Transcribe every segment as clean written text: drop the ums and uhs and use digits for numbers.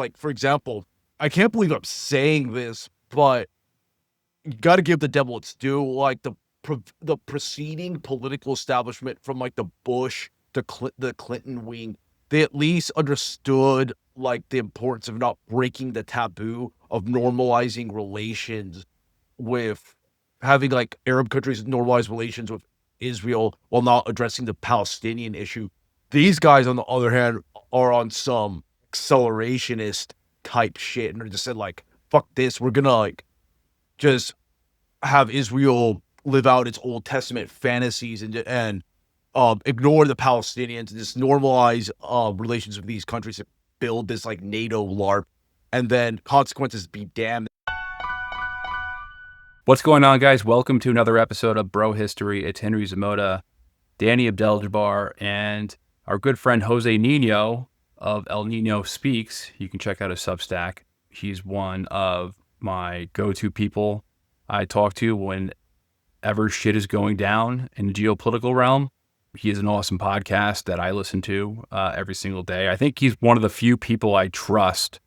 Like, for example, I can't believe I'm saying this, but you got to give the devil its due. Like the preceding political establishment from like the Bush to the Clinton wing, they at least understood like the importance of not breaking the taboo of normalizing relations with having like Arab countries normalize relations with Israel while not addressing the Palestinian issue. These guys, on the other hand, are on some accelerationist type shit, and they're just said like, "Fuck this, we're gonna like just have Israel live out its Old Testament fantasies and ignore the Palestinians and just normalize relations with these countries and build this like NATO LARP, and then consequences be damned." What's going on, guys? Welcome to another episode of Bro History. It's Henry Zamota, Danny Abdel-Jabbar, and our good friend Jose Nino of El Nino Speaks. You can check out his Substack. He's one of my go-to people I talk to whenever shit is going down in the geopolitical realm. He has an awesome podcast that I listen to every single day. I think he's one of the few people I trust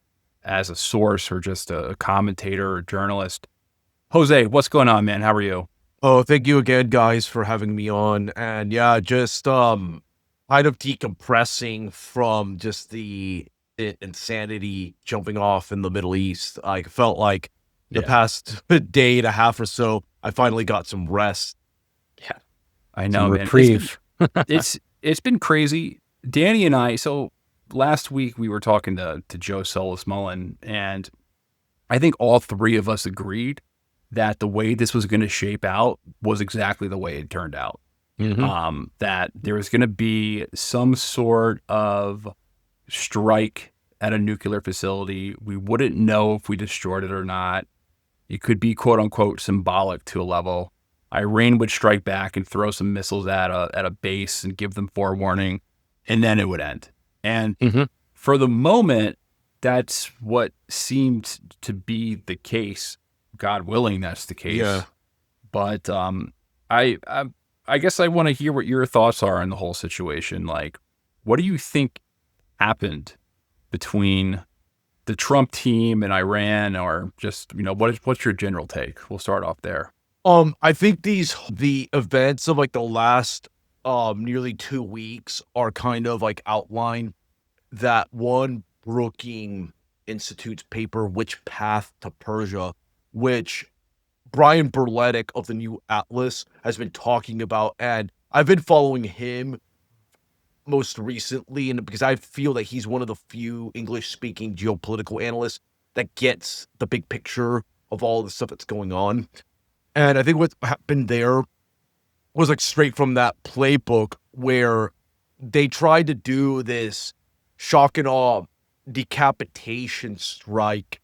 as a source or just a commentator or journalist. Jose, what's going on, man? How are you? Oh, thank you again, guys, for having me on. And yeah, just kind of decompressing from just the insanity jumping off in the Middle East. I felt like the past day and a half or so, I finally got some rest. Yeah, I know, some man. reprieve. It's been crazy. Danny and I. So last week we were talking to Joe Solis Mullen, and I think all three of us agreed that the way this was going to shape out was exactly the way it turned out. Mm-hmm. That there was going to be some sort of strike at a nuclear facility. We wouldn't know if we destroyed it or not. It could be quote unquote symbolic to a level. Iran would strike back and throw some missiles at a base and give them forewarning, and then it would end. And for the moment, that's what seemed to be the case. God willing, that's the case. Yeah. But I guess I want to hear what your thoughts are on the whole situation. Like, what do you think happened between the Trump team and Iran, or just, what's your general take? We'll start off there. I think the events of like the last nearly 2 weeks are kind of like outline that one Brookings Institute's paper, Which Path to Persia, which Brian Berletic of the New Atlas has been talking about, and I've been following him most recently, and because I feel that he's one of the few English-speaking geopolitical analysts that gets the big picture of all the stuff that's going on. And I think what happened there was like straight from that playbook where they tried to do this shock and awe decapitation strike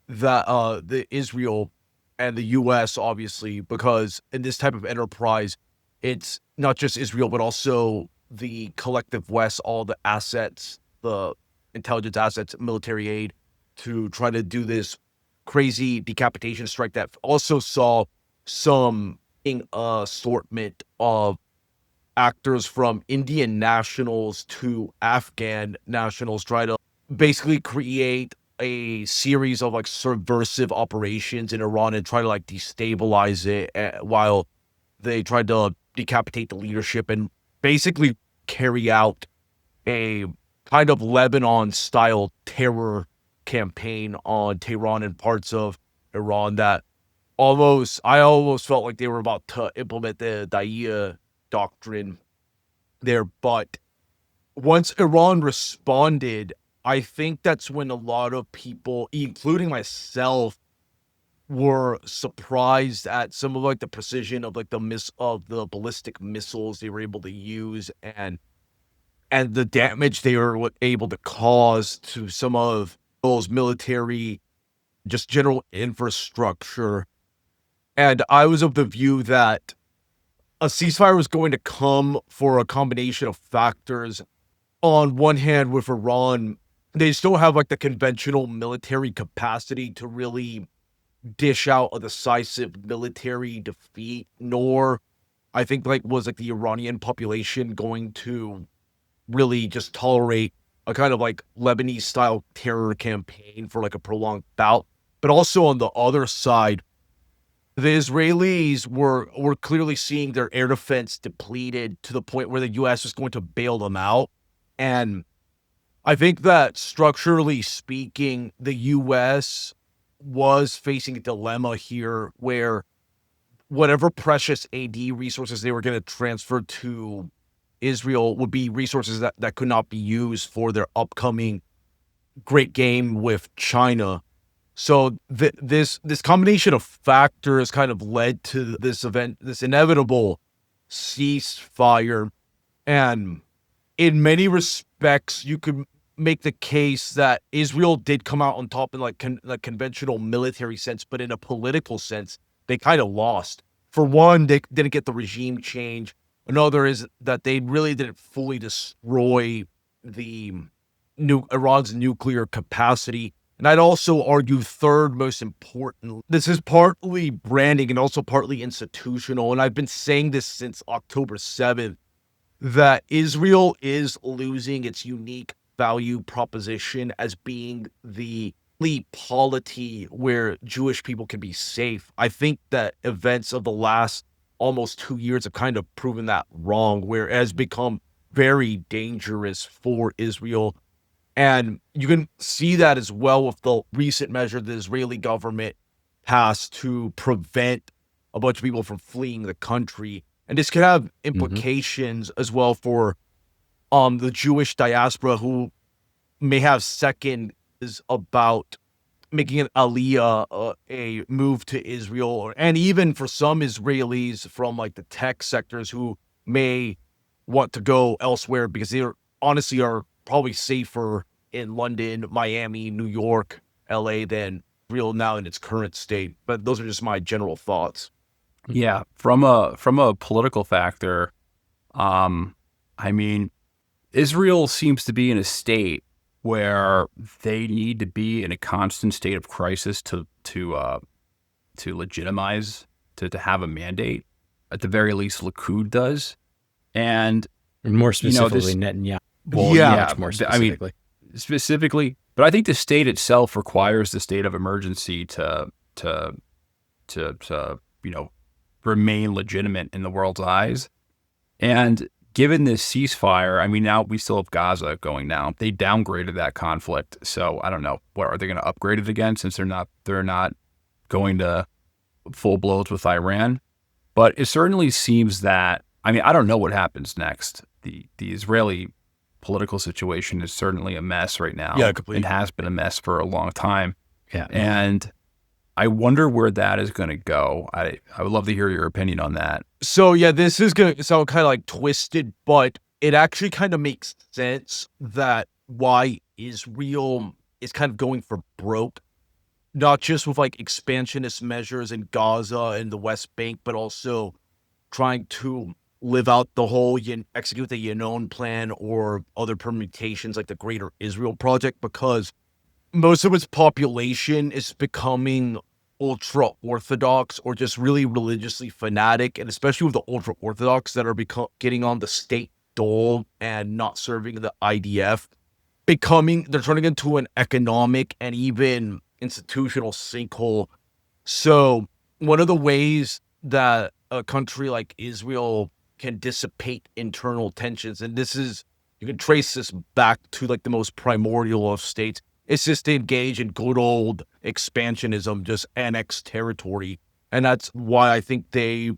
that the Israel and the US, obviously, because in this type of enterprise, it's not just Israel, but also the collective West, all the assets, the intelligence assets, military aid, to try to do this crazy decapitation strike that also saw some assortment of actors from Indian nationals to Afghan nationals try to basically create a series of like subversive operations in Iran and try to like destabilize it while they tried to decapitate the leadership and basically carry out a kind of Lebanon style terror campaign on Tehran and parts of Iran that I almost felt like they were about to implement the Da'iya doctrine there. But once Iran responded, I think that's when a lot of people, including myself, were surprised at some of like the precision of like the ballistic missiles they were able to use and the damage they were able to cause to some of those military, just general infrastructure. And I was of the view that a ceasefire was going to come for a combination of factors. On one hand, with Iran, they still have like the conventional military capacity to really dish out a decisive military defeat, nor I think like was like the Iranian population going to really just tolerate a kind of like Lebanese style terror campaign for like a prolonged bout. But also on the other side, the Israelis were clearly seeing their air defense depleted to the point where the US was going to bail them out. And I think that structurally speaking, the US was facing a dilemma here where whatever precious AD resources they were going to transfer to Israel would be resources that could not be used for their upcoming great game with China. So this combination of factors kind of led to this event, this inevitable ceasefire. And in many respects, you could make the case that Israel did come out on top in like conventional military sense, but in a political sense, they kind of lost. For one, they didn't get the regime change. Another is that they really didn't fully destroy the Iran's nuclear capacity. And I'd also argue third most important, this is partly branding and also partly institutional. And I've been saying this since October 7th, that Israel is losing its unique value proposition as being the polity where Jewish people can be safe. I think that events of the last almost 2 years have kind of proven that wrong, where it has become very dangerous for Israel. And you can see that as well with the recent measure the Israeli government passed to prevent a bunch of people from fleeing the country. And this could have implications as well for the Jewish diaspora who may have second is about making an aliyah, a move to Israel, and even for some Israelis from like the tech sectors who may want to go elsewhere because they honestly are probably safer in London, Miami, New York, LA than Israel now in its current state. But those are just my general thoughts. Yeah, from a political factor, I mean, Israel seems to be in a state where they need to be in a constant state of crisis to legitimize to have a mandate. At the very least, Likud does, and more specifically, Netanyahu. Well, yeah, much more specifically. Specifically, but I think the state itself requires the state of emergency to remain legitimate in the world's eyes. And given this ceasefire, I mean, now we still have Gaza going down. They downgraded that conflict, so I don't know. What are they going to upgrade it again? Since they're not going to full blows with Iran. But it certainly seems that, I mean, I don't know what happens next. The Israeli political situation is certainly a mess right now. Yeah, completely. It has been a mess for a long time. Yeah, and I wonder where that is going to go. I would love to hear your opinion on that. So yeah, this is going to sound kind of like twisted, but it actually kind of makes sense that why Israel is kind of going for broke, not just with like expansionist measures in Gaza and the West Bank, but also trying to live out the whole execute the Yinon plan or other permutations like the Greater Israel Project, because most of its population is becoming ultra-Orthodox or just really religiously fanatic, and especially with the ultra-Orthodox that are getting on the state dole and not serving the IDF, they're turning into an economic and even institutional sinkhole. So one of the ways that a country like Israel can dissipate internal tensions, and you can trace this back to like the most primordial of states, it's just to engage in good old expansionism, just annex territory. And that's why I think in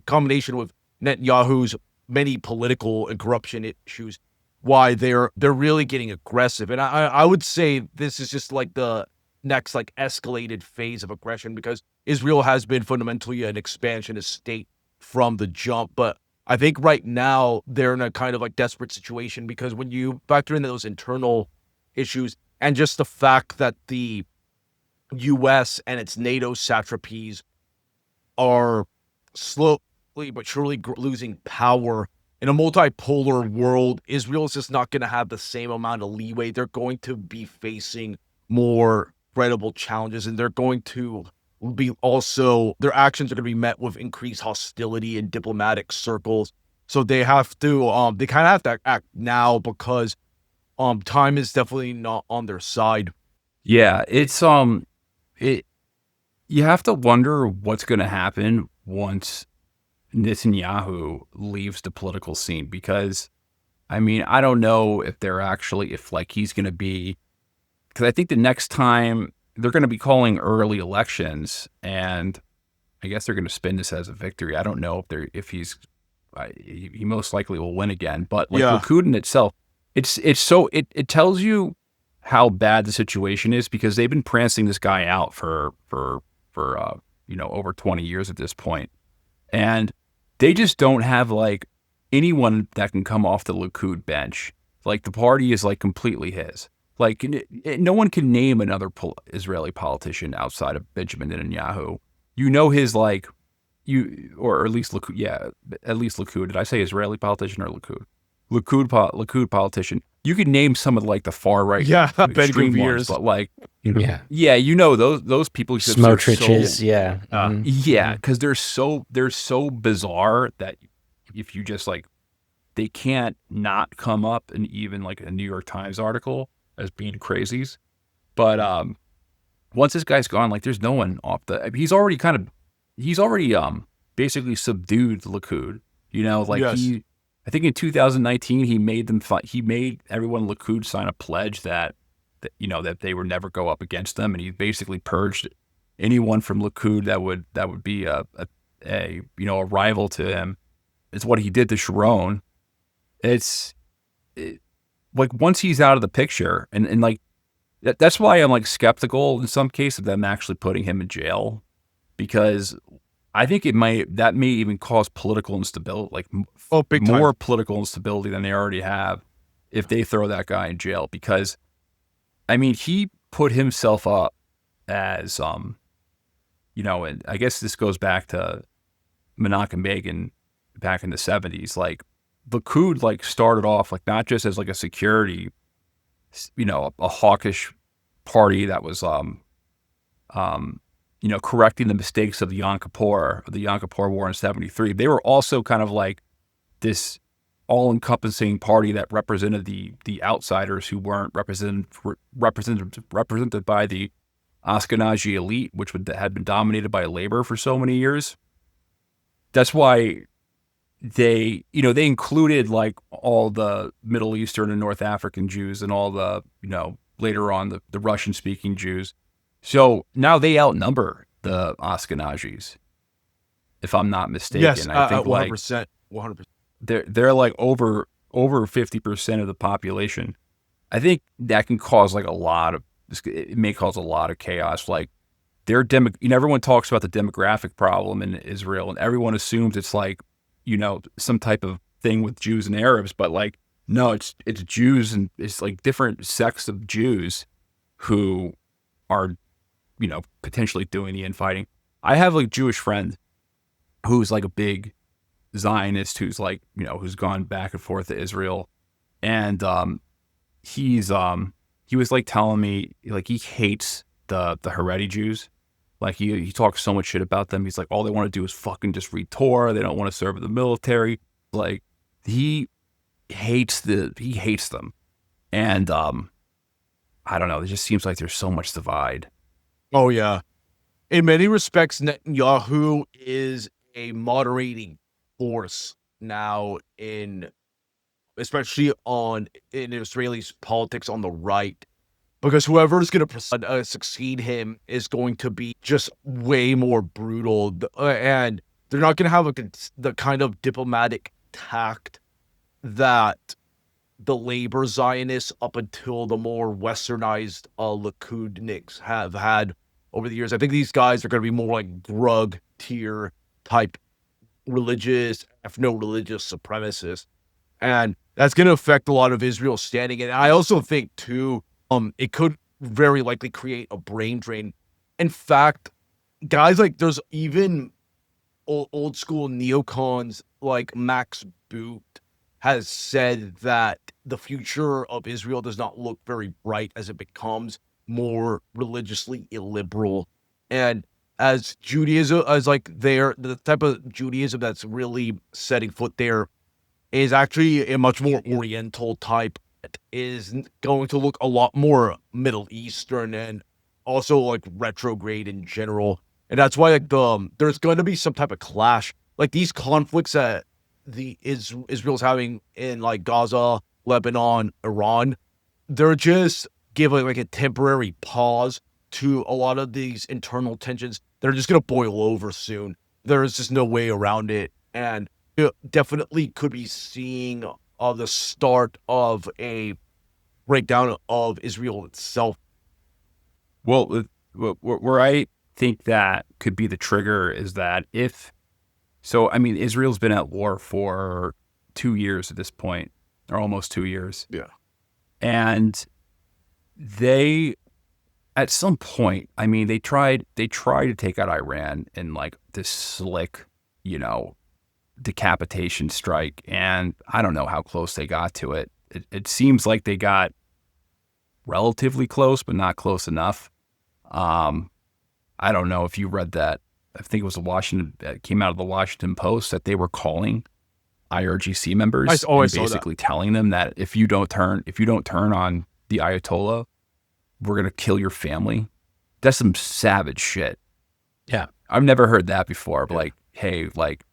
combination with Netanyahu's many political and corruption issues, why they're really getting aggressive. And I would say this is just like the next like escalated phase of aggression, because Israel has been fundamentally an expansionist state from the jump. But I think right now they're in a kind of like desperate situation, because when you factor in those internal issues and just the fact that the U.S. and its NATO satrapies are slowly but surely losing power in a multipolar world, Israel is just not going to have the same amount of leeway. They're going to be facing more credible challenges, and they're going to be also, their actions are going to be met with increased hostility in diplomatic circles. So they have to, they kind of have to act now, because time is definitely not on their side. Yeah, it's it. You have to wonder what's going to happen once Netanyahu leaves the political scene, because I mean, I don't know if he's going to be, because I think the next time they're going to be calling early elections, and I guess they're going to spin this as a victory. I don't know he most likely will win again, but like Likud in itself, it tells you how bad the situation is, because they've been prancing this guy out for over 20 years at this point, and they just don't have like anyone that can come off the Likud bench. Like the party is like completely his. Like no one can name another Israeli politician outside of Benjamin Netanyahu. You know his or at least Likud. Yeah, at least Likud. Did I say Israeli politician or Likud? Likud politician. You could name some of like the far right, extreme ones, but like, you know those people. Smotriches, because they're so bizarre that if you just like, they can't not come up in even like a New York Times article as being crazies. But once this guy's gone, like there's no one off the. He's already basically subdued the Likud. You know, like I think in 2019 he made everyone Likud sign a pledge that they would never go up against them, and he basically purged anyone from Likud that would be a rival to him. It's what he did to Sharon. Like once he's out of the picture, and like that's why I'm like skeptical in some cases of them actually putting him in jail, because I think that may even cause political instability, like more political instability than they already have if they throw that guy in jail. Because I mean, he put himself up as and I guess this goes back to Menachem Begin back in the 70s. Like Likud like started off like not just as like a security, a hawkish party that was correcting the mistakes of the Yom Kippur War in 73. They were also kind of like this all-encompassing party that represented the outsiders who weren't represented by the Ashkenazi elite, which had been dominated by labor for so many years. That's why they included like all the Middle Eastern and North African Jews and all the, later on the Russian-speaking Jews. So now they outnumber the Ashkenazis, if I'm not mistaken. Yes, I think 100%. 100%. They're like over 50% of the population. I think that can cause like it may cause a lot of chaos. Like everyone talks about the demographic problem in Israel, and everyone assumes it's like, some type of thing with Jews and Arabs, but like, no, it's Jews, and it's like different sects of Jews who are, potentially doing the infighting. I have like a Jewish friend who's like a big Zionist who's like, who's gone back and forth to Israel. And he was like telling me like he hates the Haredi Jews. Like he talks so much shit about them. He's like, all they want to do is fucking just read Torah. They don't want to serve in the military. Like he hates them. And I don't know. It just seems like there's so much divide. Oh yeah. In many respects, Netanyahu is a moderating force now especially in Israeli politics on the right, because whoever is going to succeed him is going to be just way more brutal, and they're not going to have the kind of diplomatic tact that the labor Zionists up until the more westernized Likudniks have had over the years. I think these guys are going to be more like drug tier type religious, ethno-religious supremacists. And that's going to affect a lot of Israel's standing. And I also think, too, it could very likely create a brain drain. In fact, guys like there's even old school neocons like Max Boot has said that the future of Israel does not look very bright as it becomes more religiously illiberal. And as Judaism, the type of Judaism that's really setting foot there is actually a much more Oriental type that is going to look a lot more Middle Eastern and also like retrograde in general. And that's why like there's going to be some type of clash. Like these conflicts that Israel's having in like Gaza, Lebanon, Iran, they're just giving like a temporary pause to a lot of these internal tensions. They're just going to boil over soon. There's just no way around it. And it definitely could be seeing the start of a breakdown of Israel itself. Well, where I think that could be the trigger is that Israel's been at war for 2 years at this point, or almost 2 years. Yeah. And they, at some point, they tried to take out Iran in like this slick, decapitation strike. And I don't know how close they got to it. It seems like they got relatively close, but not close enough. I don't know if you read that. I think it was it came out of the Washington Post that they were calling IRGC members and basically telling them that if you don't turn on the Ayatollah, we're going to kill your family. That's some savage shit. Yeah. I've never heard that before. But like, hey, like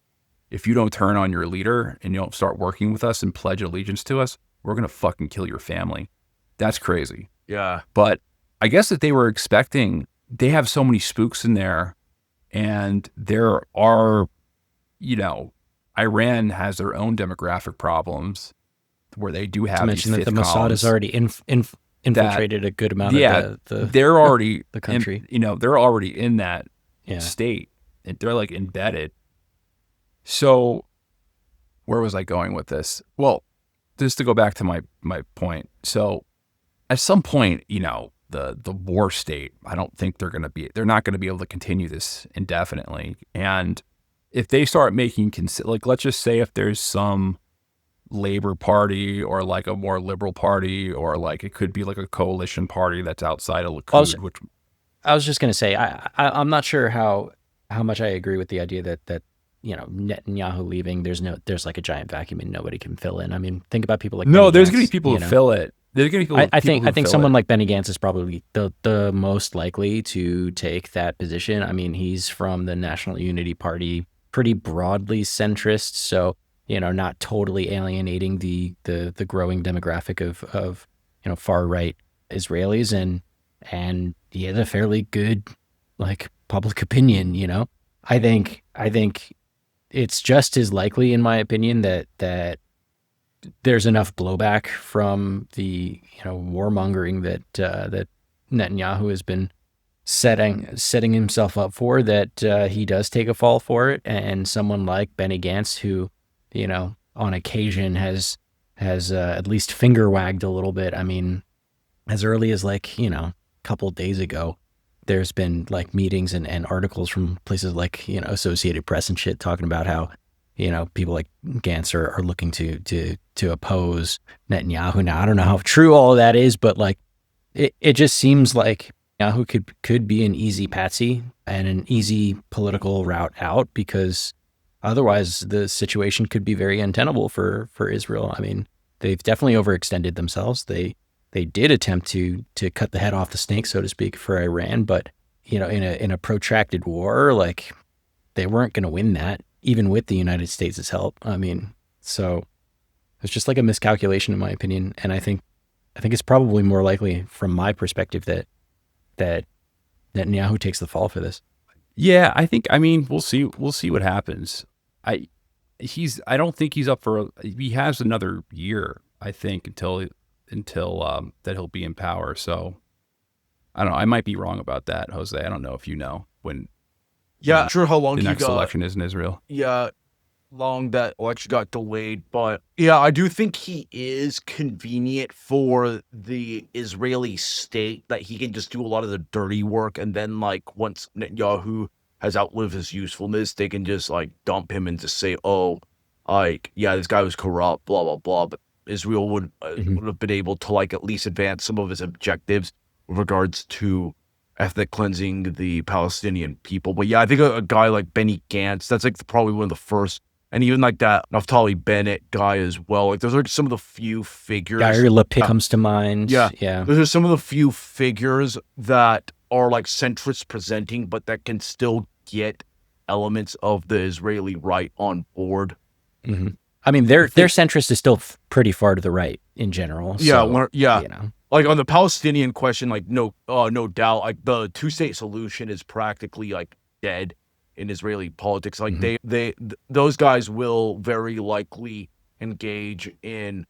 if you don't turn on your leader and you don't start working with us and pledge allegiance to us, we're going to fucking kill your family. That's crazy. Yeah. But I guess that they were expecting, they have so many spooks in there, and there are, Iran has their own demographic problems where they do have. To mention that the Mossad has already infiltrated a good amount of they're already the country. They're already in that state. They're like embedded. So, where was I going with this? Well, just to go back to my point. So, at some point, the war state, I don't think they're not going to be able to continue this indefinitely. And if they start making, like, let's just say if there's some Labor Party or like a more liberal party, or like it could be like a coalition party that's outside of Likud. I was just going to say, I'm not sure how much I agree with the idea that Netanyahu leaving, there's like a giant vacuum and nobody can fill in. I mean, think about people like there's going to be people who fill it. There's going to be people I think someone like Benny Gantz is probably the most likely to take that position. I mean, he's from the National Unity Party, pretty broadly centrist, so not totally alienating the growing demographic of far right Israelis, and he has a fairly good like public opinion. I think it's just as likely, in my opinion, that there's enough blowback from the warmongering that Netanyahu has been setting himself up for, that he does take a fall for it, and someone like Benny Gantz, who on occasion has at least finger wagged a little bit. I mean, as early as like a couple days ago, there's been like meetings and articles from places like Associated Press and shit talking about how people like Gantz are looking to oppose Netanyahu. Now, I don't know how true all of that is, but like it just seems like Netanyahu could be an easy patsy and an easy political route out, because otherwise the situation could be very untenable for Israel. I mean, they've definitely overextended themselves. They did attempt to cut the head off the snake, so to speak, for Iran, but in a protracted war, like they weren't going to win that, even with the United States' help. I mean, so it's just like a miscalculation, in my opinion. And I think it's probably more likely, from my perspective, that Netanyahu takes the fall for this. Yeah, we'll see what happens. I don't think he's up for. He has another year, I think, until that he'll be in power. So I don't know. I might be wrong about that, Jose. I don't know if you know when. Yeah, not sure how long the next election is in Israel. Yeah, long that election got delayed, but yeah, I do think he is convenient for the Israeli state, that he can just do a lot of the dirty work, and then like once Netanyahu has outlived his usefulness, they can just like dump him and just say, oh, like, yeah, this guy was corrupt, blah blah blah. But Israel would have been able to like at least advance some of his objectives with regards to ethnic cleansing the Palestinian people. But yeah, I think a guy like Benny Gantz, that's like probably one of the first and even like that Naftali Bennett guy as well. Like those are some of the few figures. Yair Lapid comes to mind. Yeah. Yeah. Those are some of the few figures that are like centrist presenting, but that can still get elements of the Israeli right on board. Mm-hmm. I mean, their centrist is still pretty far to the right in general. Yeah, so, yeah. You know. Like on the Palestinian question, like no doubt, like the two-state solution is practically like dead in Israeli politics. Like those guys will very likely engage in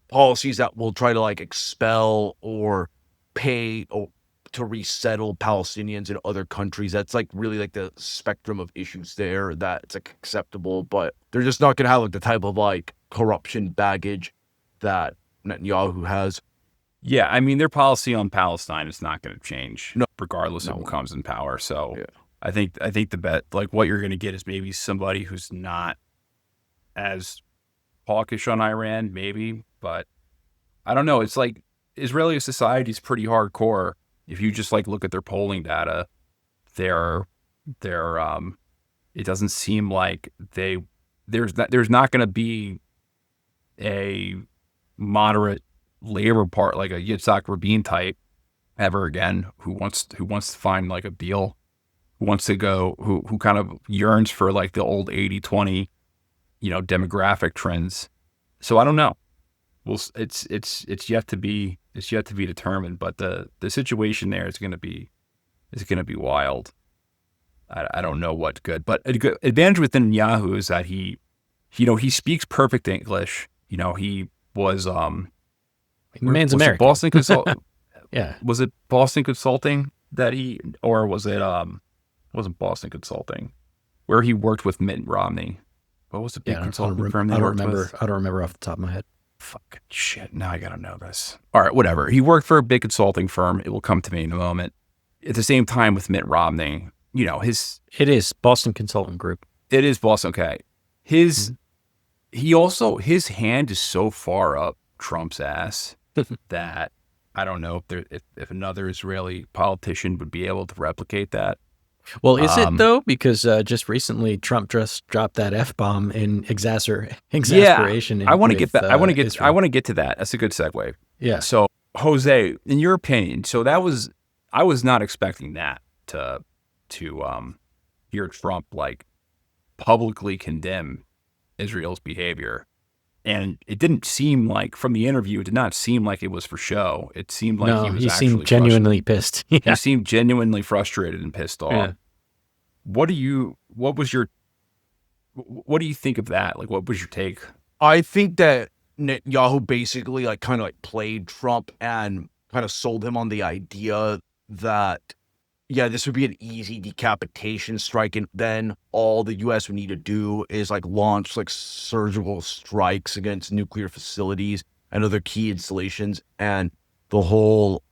policies that will try to like expel or pay or to resettle Palestinians in other countries. That's like really like the spectrum of issues there that it's like acceptable, but they're just not gonna have like the type of like corruption baggage that Netanyahu has. Yeah, I mean, their policy on Palestine is not going to change, regardless of who comes in power. So Yeah. I think the bet, like what you're going to get is maybe somebody who's not as hawkish on Iran, maybe, but I don't know. It's like Israeli society is pretty hardcore. If you just like look at their polling data, they're it doesn't seem like there's not going to be a moderate labor part like a Yitzhak Rabin type ever again who wants to find like a deal, who wants to go, who kind of yearns for like the old 80-20 demographic trends. So I don't know. Well, it's yet to be determined, but the situation there is going to be wild. I don't know what's good, but a good advantage with Netanyahu is that he speaks perfect English. He was the man's American. Boston Consulting. Yeah. Was it Boston Consulting or was it wasn't Boston Consulting where he worked with Mitt Romney? What was the big consulting firm they worked with? I don't remember off the top of my head. Fucking shit. Now I gotta know this. All right, whatever. He worked for a big consulting firm. It will come to me in a moment. At the same time with Mitt Romney, it is Boston Consulting Group. It is Boston. Okay. His hand is so far up Trump's ass that I don't know if another Israeli politician would be able to replicate that. Well, is it though? Because just recently Trump just dropped that F-bomb in exasperation. Yeah, I want to get back. I want to get to that. That's a good segue. Yeah. So, Jose, in your opinion, I was not expecting that to hear Trump like publicly condemn Israel's behavior. And it didn't seem like, from the interview, it did not seem like it was for show. It seemed like he seemed genuinely pissed. Yeah. He seemed genuinely frustrated and pissed off. Yeah. What do you think of that? Like, what was your take? I think that Netanyahu basically like kind of like played Trump and kind of sold him on the idea that, yeah, this would be an easy decapitation strike, and then all the U.S. would need to do is like launch like surgical strikes against nuclear facilities and other key installations, and the whole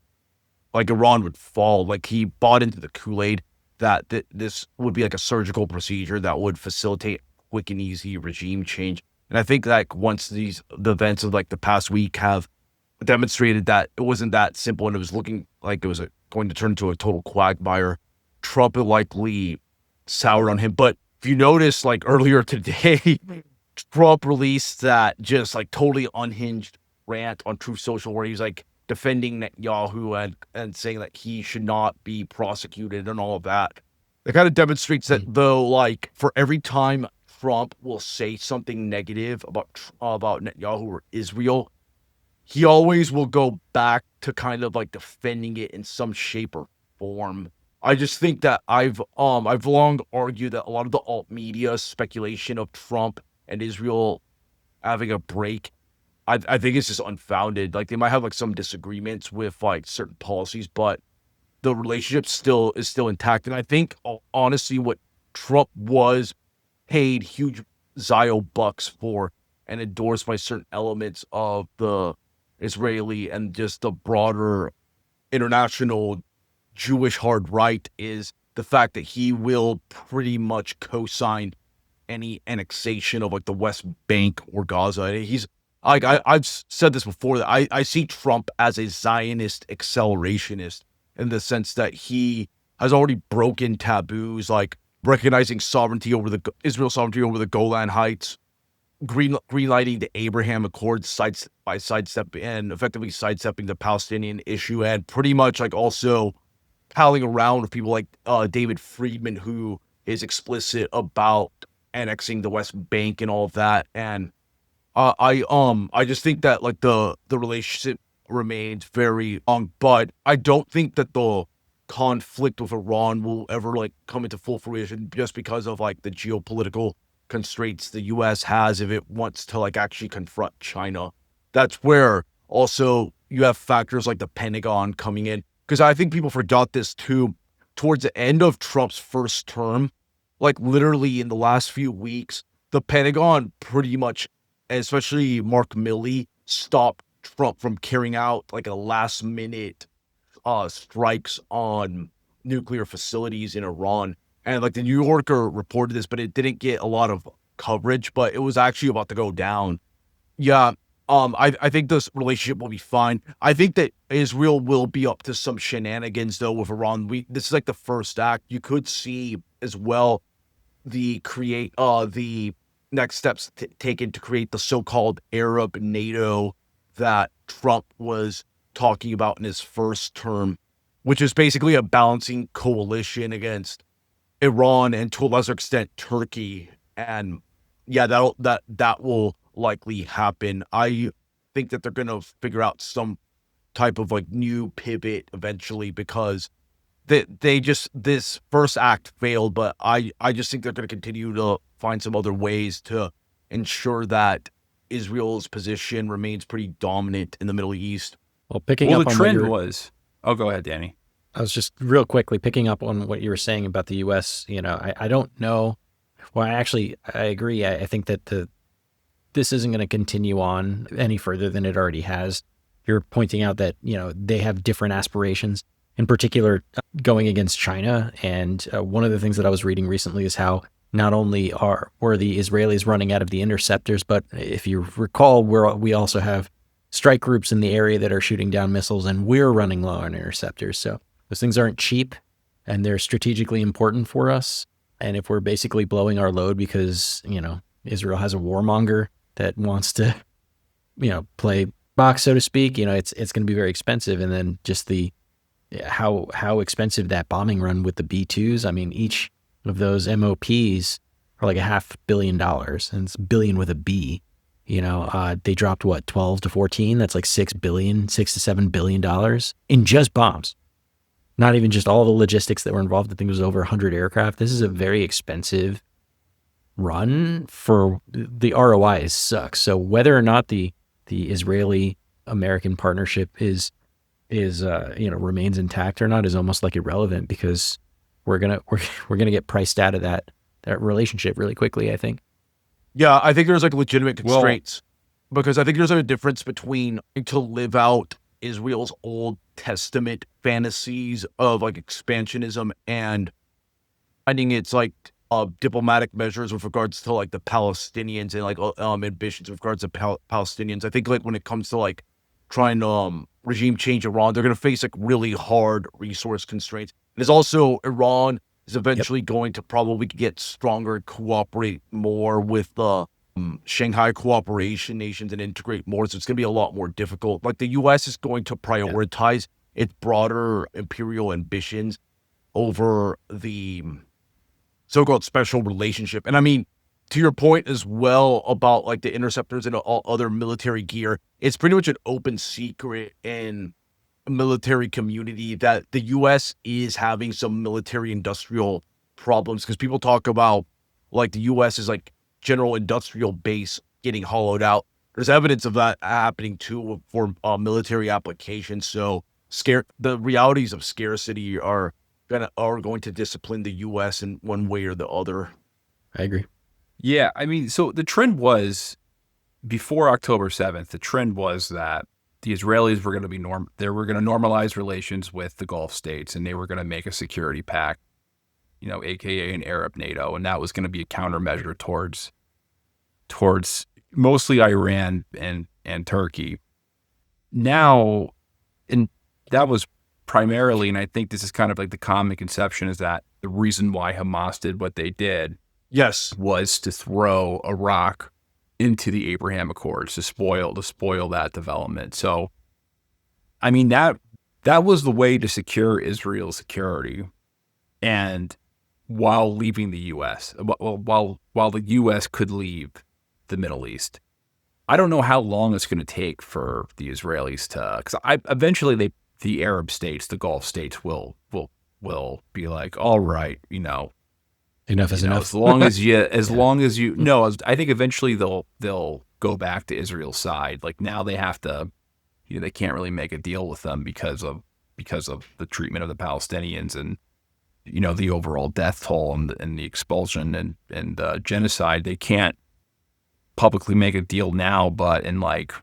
like Iran would fall. Like he bought into the Kool-Aid that this would be like a surgical procedure that would facilitate quick and easy regime change. And I think like once the events of like the past week have demonstrated that it wasn't that simple and it was looking like it was going to turn into a total quagmire, Trump would likely soured on him. But if you notice, like earlier today, Trump released that just like totally unhinged rant on Truth Social where he's like defending Netanyahu and saying that he should not be prosecuted and all of that. It kind of demonstrates that though, like for every time Trump will say something negative about Netanyahu or Israel, he always will go back to kind of like defending it in some shape or form. I just think that I've long argued that a lot of the alt media speculation of Trump and Israel having a break, I think it's just unfounded. Like they might have like some disagreements with like certain policies, but the relationship is still intact. And I think honestly, what Trump was paid huge Zio bucks for and endorsed by certain elements of the Israeli and just the broader international Jewish hard right is the fact that he will pretty much co-sign any annexation of like the West Bank or Gaza. He's like, I've said this before, that I see Trump as a Zionist accelerationist in the sense that he has already broken taboos like recognizing Israel's sovereignty over the Golan Heights, greenlighting the Abraham Accords, effectively sidestepping the Palestinian issue, and pretty much like also palling around with people like David Friedman, who is explicit about annexing the West Bank and all of that. And I just think that like the relationship remains very but I don't think that the conflict with Iran will ever like come into full fruition just because of like the geopolitical constraints the US has if it wants to like actually confront China. That's where also you have factors like the Pentagon coming in, because I think people forgot this too. Towards the end of Trump's first term, like literally in the last few weeks, the Pentagon pretty much, especially Mark Milley, stopped Trump from carrying out like a last minute strikes on nuclear facilities in Iran. And like the New Yorker reported this, but it didn't get a lot of coverage, but it was actually about to go down. Yeah. I think this relationship will be fine. I think that Israel will be up to some shenanigans though with Iran. This is like the first act. You could see as well the next steps taken to create the so-called Arab NATO that Trump was talking about in his first term, which is basically a balancing coalition against Iran and to a lesser extent Turkey. And yeah, that will likely happen. I think that they're going to figure out some type of like new pivot eventually, because this first act failed, but I just think they're going to continue to find some other ways to ensure that Israel's position remains pretty dominant in the Middle East. Well, the trend was. Oh, go ahead, Danny. I was just real quickly picking up on what you were saying about the U.S. I don't know. Well, I agree. I think that this isn't going to continue on any further than it already has. You're pointing out that, they have different aspirations, in particular going against China. And one of the things that I was reading recently is how not only were the Israelis running out of the interceptors, but if you recall, we also have strike groups in the area that are shooting down missiles, and we're running low on interceptors. So those things aren't cheap, and they're strategically important for us. And if we're basically blowing our load because, Israel has a warmonger that wants to, play box, so to speak, it's going to be very expensive. And then just how expensive that bombing run with the B-2s. I mean, each of those MOPs are like $500 million, and it's billion with a B. They dropped what, 12 to 14? That's like $6 to $7 billion in just bombs. Not even just all the logistics that were involved. I think it was over 100 aircraft. This is a very expensive run for the ROI sucks. So whether or not the Israeli American partnership remains intact or not is almost like irrelevant, because we're gonna get priced out of that relationship really quickly, I think. Yeah, I think there's like legitimate constraints, because I think there's a difference between to live out Israel's Old Testament fantasies of like expansionism and finding its like diplomatic measures with regards to like the Palestinians and like ambitions with regards to Palestinians. I think like when it comes to like trying to regime change Iran, they're going to face like really hard resource constraints. There's also Iran is eventually going to probably get stronger and cooperate more with the Shanghai cooperation nations and integrate more. So it's going to be a lot more difficult. Like the U.S. is going to prioritize its broader imperial ambitions over the so-called special relationship. And I mean, to your point as well about like the interceptors and all other military gear, it's pretty much an open secret in military community that the U.S. is having some military industrial problems, because people talk about like the U.S. is like general industrial base getting hollowed out. There's evidence of that happening too for military applications. So the realities of scarcity are going to discipline the U.S. in one way or the other. I agree. Yeah, I mean, so the trend was before October 7th. The trend was that the Israelis were going to be they were going to normalize relations with the Gulf states, and they were going to make a security pact, AKA an Arab NATO, and that was going to be a countermeasure towards mostly Iran and Turkey. Now, and that was primarily, and I think this is kind of like the common conception, is that the reason why Hamas did what they did Yes. was to throw a rock into the Abraham Accords to spoil that development. So, I mean, that was the way to secure Israel's security, and while leaving the U.S., while the U.S. could leave the Middle East. I don't know how long it's going to take for the Israelis to, because eventually the Arab states, the Gulf states, will be like, all right, enough is enough. as long as you no, I think eventually they'll go back to Israel's side. Like now they have to, they can't really make a deal with them because of the treatment of the Palestinians and the overall death toll and the expulsion and genocide. They can't publicly make a deal now, but in like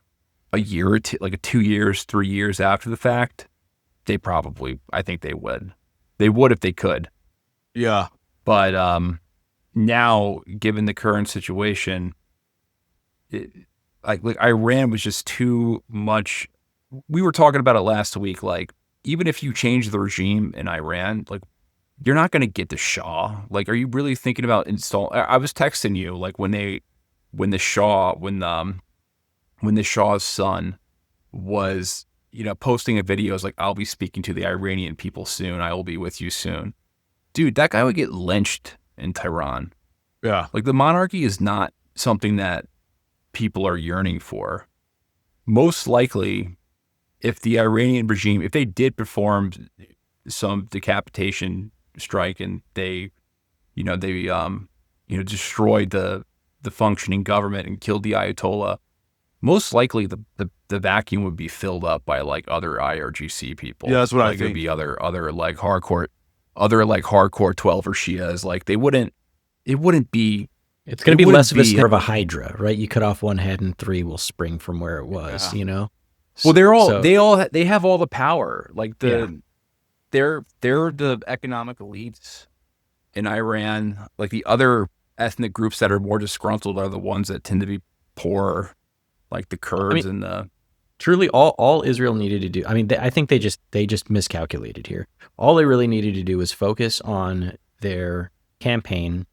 a year or two, like 2 years, 3 years after the fact, I think they would if they could. Yeah. But now, given the current situation, like Iran was just too much. We were talking about it last week. Like, even if you change the regime in Iran, like, you're not going to get the Shah. Like, are you really thinking about I was texting you, like, when the Shah's son was, posting a video, like, I'll be speaking to the Iranian people soon. I will be with you soon. Dude, that guy would get lynched in Tehran. Yeah. Like, the monarchy is not something that people are yearning for. Most likely, if the Iranian regime, if they did perform some decapitation strike and they destroyed the functioning government and killed the Ayatollah, most likely the vacuum would be filled up by like other IRGC people. Yeah, that's what I think. It would think. be other like hardcore 12er Shias. Like it wouldn't be. It's going to be less of a hydra, right? You cut off one head and 3 will spring from where it was. Well, they have all the power. Like they're the economic elites in Iran. Like the other ethnic groups that are more disgruntled are the ones that tend to be poor, like the Kurds and the. Truly, all Israel needed to do. I mean, I think they just miscalculated here. All they really needed to do was focus on their campaign,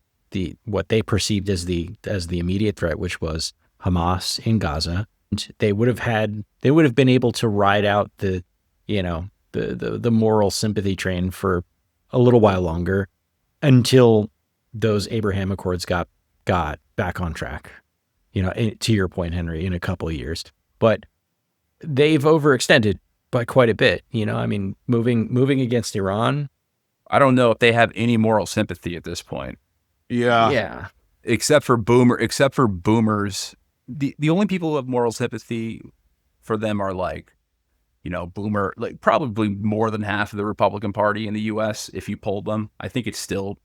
what they perceived as the immediate threat, which was Hamas in Gaza. And they would have been able to ride out the moral sympathy train for a little while longer until those Abraham Accords got back on track, to your point, Henry, in a couple of years. But they've overextended by quite a bit. I mean, moving against Iran. I don't know if they have any moral sympathy at this point. Yeah. Yeah. Except for boomers. The only people who have moral sympathy for them are like, boomer, like probably more than half of the Republican Party in the U.S. If you polled them, I think it's still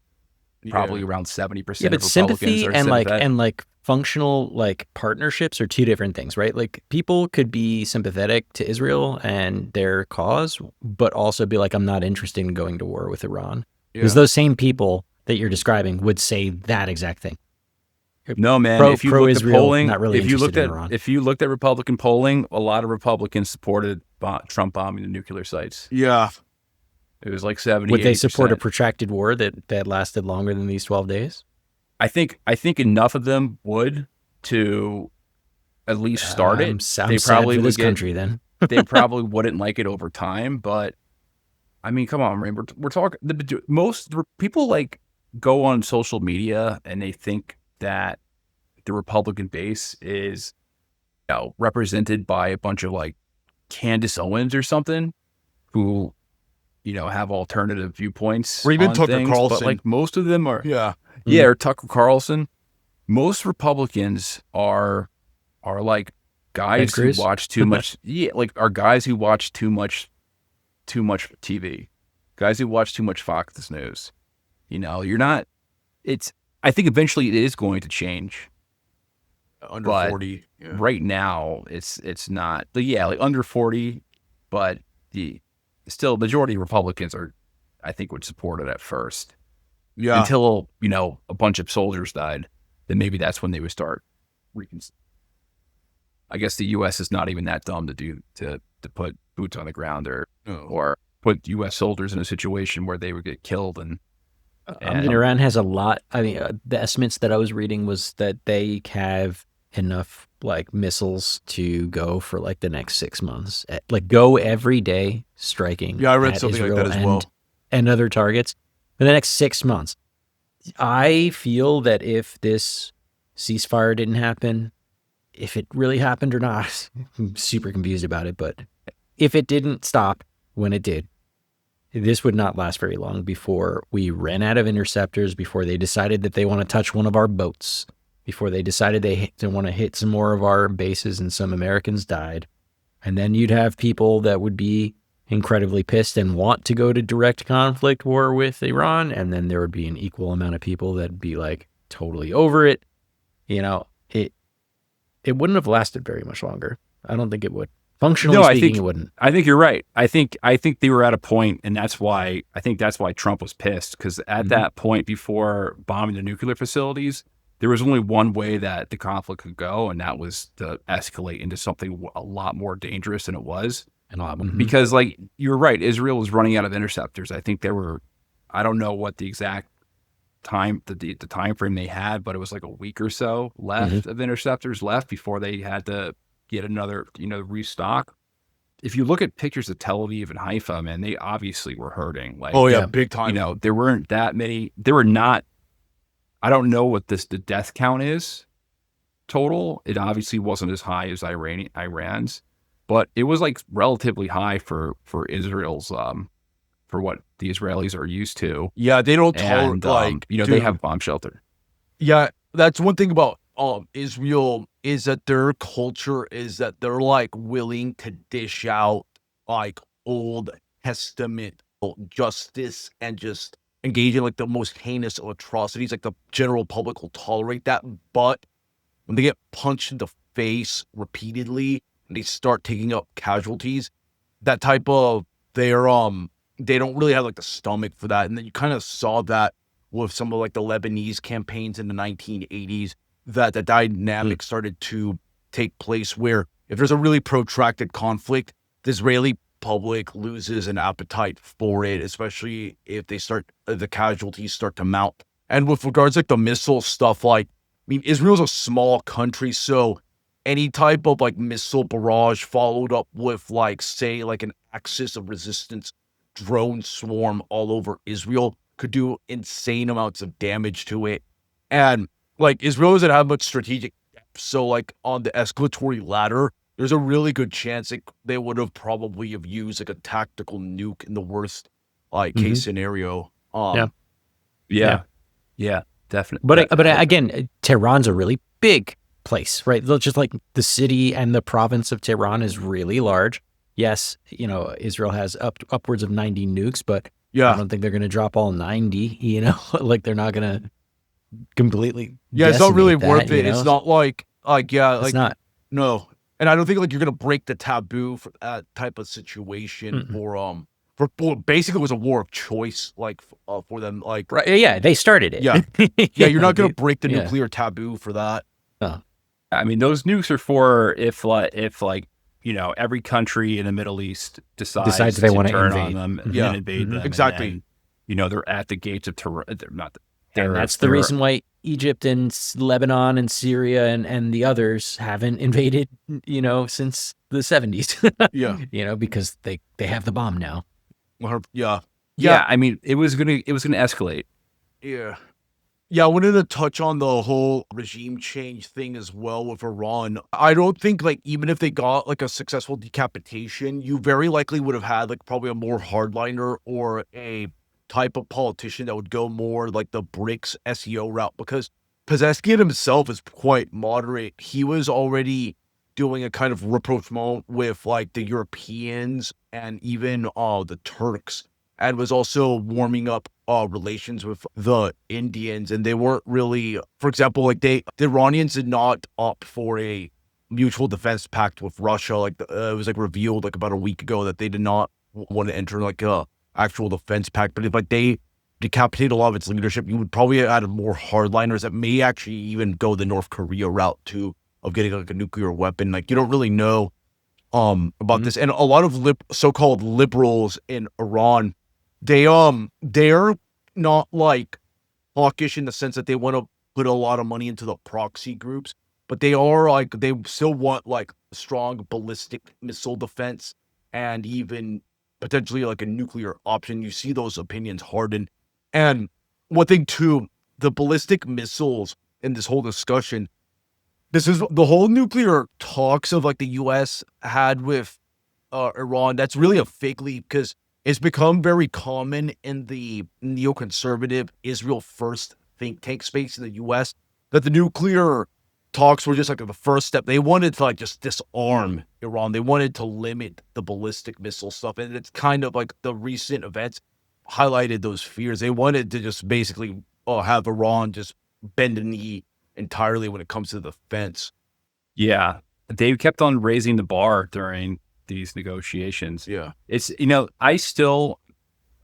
probably around 70%. Yeah, but sympathy and like functional like partnerships are two different things, right? Like people could be sympathetic to Israel and their cause, but also be like, I'm not interested in going to war with Iran. Because those same people that you're describing would say that exact thing. No, man. If you looked at polling, not really if you looked at Republican polling, a lot of Republicans supported Trump bombing the nuclear sites. Yeah. It was like 70. Would they support a protracted war that lasted longer than these 12 days? I think enough of them would to at least start it. They probably would country then. They probably wouldn't like it over time, but I mean, come on, man. We're talking. Most people like go on social media and they think that the Republican base is, represented by a bunch of like Candace Owens or something, who, have alternative viewpoints, or even on Tucker things, Carlson. But like most of them are, Mm-hmm. or Tucker Carlson. Most Republicans are like guys who watch too much. Are guys who watch too much TV, guys who watch too much Fox News. You're not. I think eventually it is going to change. Under 40. Yeah. Right now, it's not. Like under 40, but still majority of Republicans I think would support it at first. Yeah. Until, a bunch of soldiers died, then maybe that's when they would start I guess the U.S. is not even that dumb to put boots on the ground or put U.S. soldiers in a situation where they would get killed. And Iran has a lot. I mean, the estimates that I was reading was that they have enough like missiles to go for like the next 6 months, like go every day striking. Yeah, I read at something Israel like that as well. and other targets for the next 6 months. I feel that if this ceasefire didn't happen, if it really happened or not, I'm super confused about it. But if it didn't stop when it did, this would not last very long before we ran out of interceptors, before they decided that they want to touch one of our boats, before they decided they want to hit some more of our bases and some Americans died. And then you'd have people that would be incredibly pissed and want to go to direct conflict war with Iran. And then there would be an equal amount of people that'd be like totally over it. You know, it wouldn't have lasted very much longer. I don't think it would. Functionally speaking, it wouldn't. I think you're right. I think they were at a point, and that's why Trump was pissed, because at that point, before bombing the nuclear facilities, there was only one way that the conflict could go, and that was to escalate into something a lot more dangerous than it was. Because, like, you're right, Israel was running out of interceptors. I think I don't know what the exact time, the time frame they had, but it was like a week or so left of interceptors left before they had to get another, restock. If you look at pictures of Tel Aviv and Haifa, man, they obviously were hurting. Like, big time. There weren't that many. There were not. I don't know what the death count is total. It obviously wasn't as high as Iran's, but it was like relatively high for Israel's for what the Israelis are used to. Yeah, they don't tolerate they have bomb shelter. Yeah, that's one thing about Israel, is that their culture is that they're like willing to dish out like Old Testament justice and just engage in like the most heinous atrocities. Like the general public will tolerate that, but when they get punched in the face repeatedly and they start taking up casualties, that type of they don't really have like the stomach for that. And then you kind of saw that with some of like the Lebanese campaigns in the 1980s, that the dynamic started to take place where if there's a really protracted conflict, the Israeli public loses an appetite for it, especially if the casualties start to mount. And with regards like the missile stuff, like, I mean, Israel's a small country, so any type of like missile barrage followed up with like, say, like an axis of resistance drone swarm all over Israel could do insane amounts of damage to it. And like, Israel doesn't have much strategic depth, so like on the escalatory ladder, there's a really good chance they would have probably have used like a tactical nuke in the worst like case scenario. Yeah, definitely. But again, Tehran's a really big place, right? Just like the city and the province of Tehran is really large. Yes, Israel has upwards of 90 nukes, but I don't think they're going to drop all 90. Like they're not going to completely. Yeah, it's not really that, worth it. It's not like it's not. No, and I don't think like you're going to break the taboo for that type of situation for basically it was a war of choice, like for them, like right. Yeah, they started it. Yeah, you're not going to break the nuclear taboo for that. I mean, those nukes are for if every country in the Middle East decides they want to turn invade on them and invade them. Exactly. And then, they're at the gates of Tehran. They're not. And that's the reason why Egypt and Lebanon and Syria and the others haven't invaded, since the 70s. Because they have the bomb now. Yeah. I mean, it was gonna escalate. Yeah. Yeah, I wanted to touch on the whole regime change thing as well with Iran. I don't think like even if they got like a successful decapitation, you very likely would have had like probably a more hardliner or a type of politician that would go more like the BRICS SEO route, because Pezeshkian himself is quite moderate. He was already doing a kind of rapprochement with like the Europeans and even the Turks, and was also warming up relations with the Indians. And they weren't really, for example, like the Iranians did not opt for a mutual defense pact with Russia. Like it was like revealed like about a week ago that they did not want to enter like a actual defense pact. But if like they decapitate a lot of its leadership, you would probably add more hardliners that may actually even go the North Korea route too, of getting like a nuclear weapon. Like you don't really know about this, and a lot of so-called liberals in Iran, they're not like hawkish in the sense that they want to put a lot of money into the proxy groups, but they are like, they still want like strong ballistic missile defense and even potentially like a nuclear option. You see those opinions harden. And one thing too, the ballistic missiles in this whole discussion, this is the whole nuclear talks of like the US had with Iran. That's really a fake leak because it's become very common in the neoconservative Israel First think tank space in the US that the nuclear talks were just like the first step. They wanted to like just disarm Iran. They wanted to limit the ballistic missile stuff. And it's kind of like the recent events highlighted those fears. They wanted to just basically have Iran just bend the knee entirely when it comes to the defense. Yeah. They kept on raising the bar during these negotiations. Yeah. It's, I still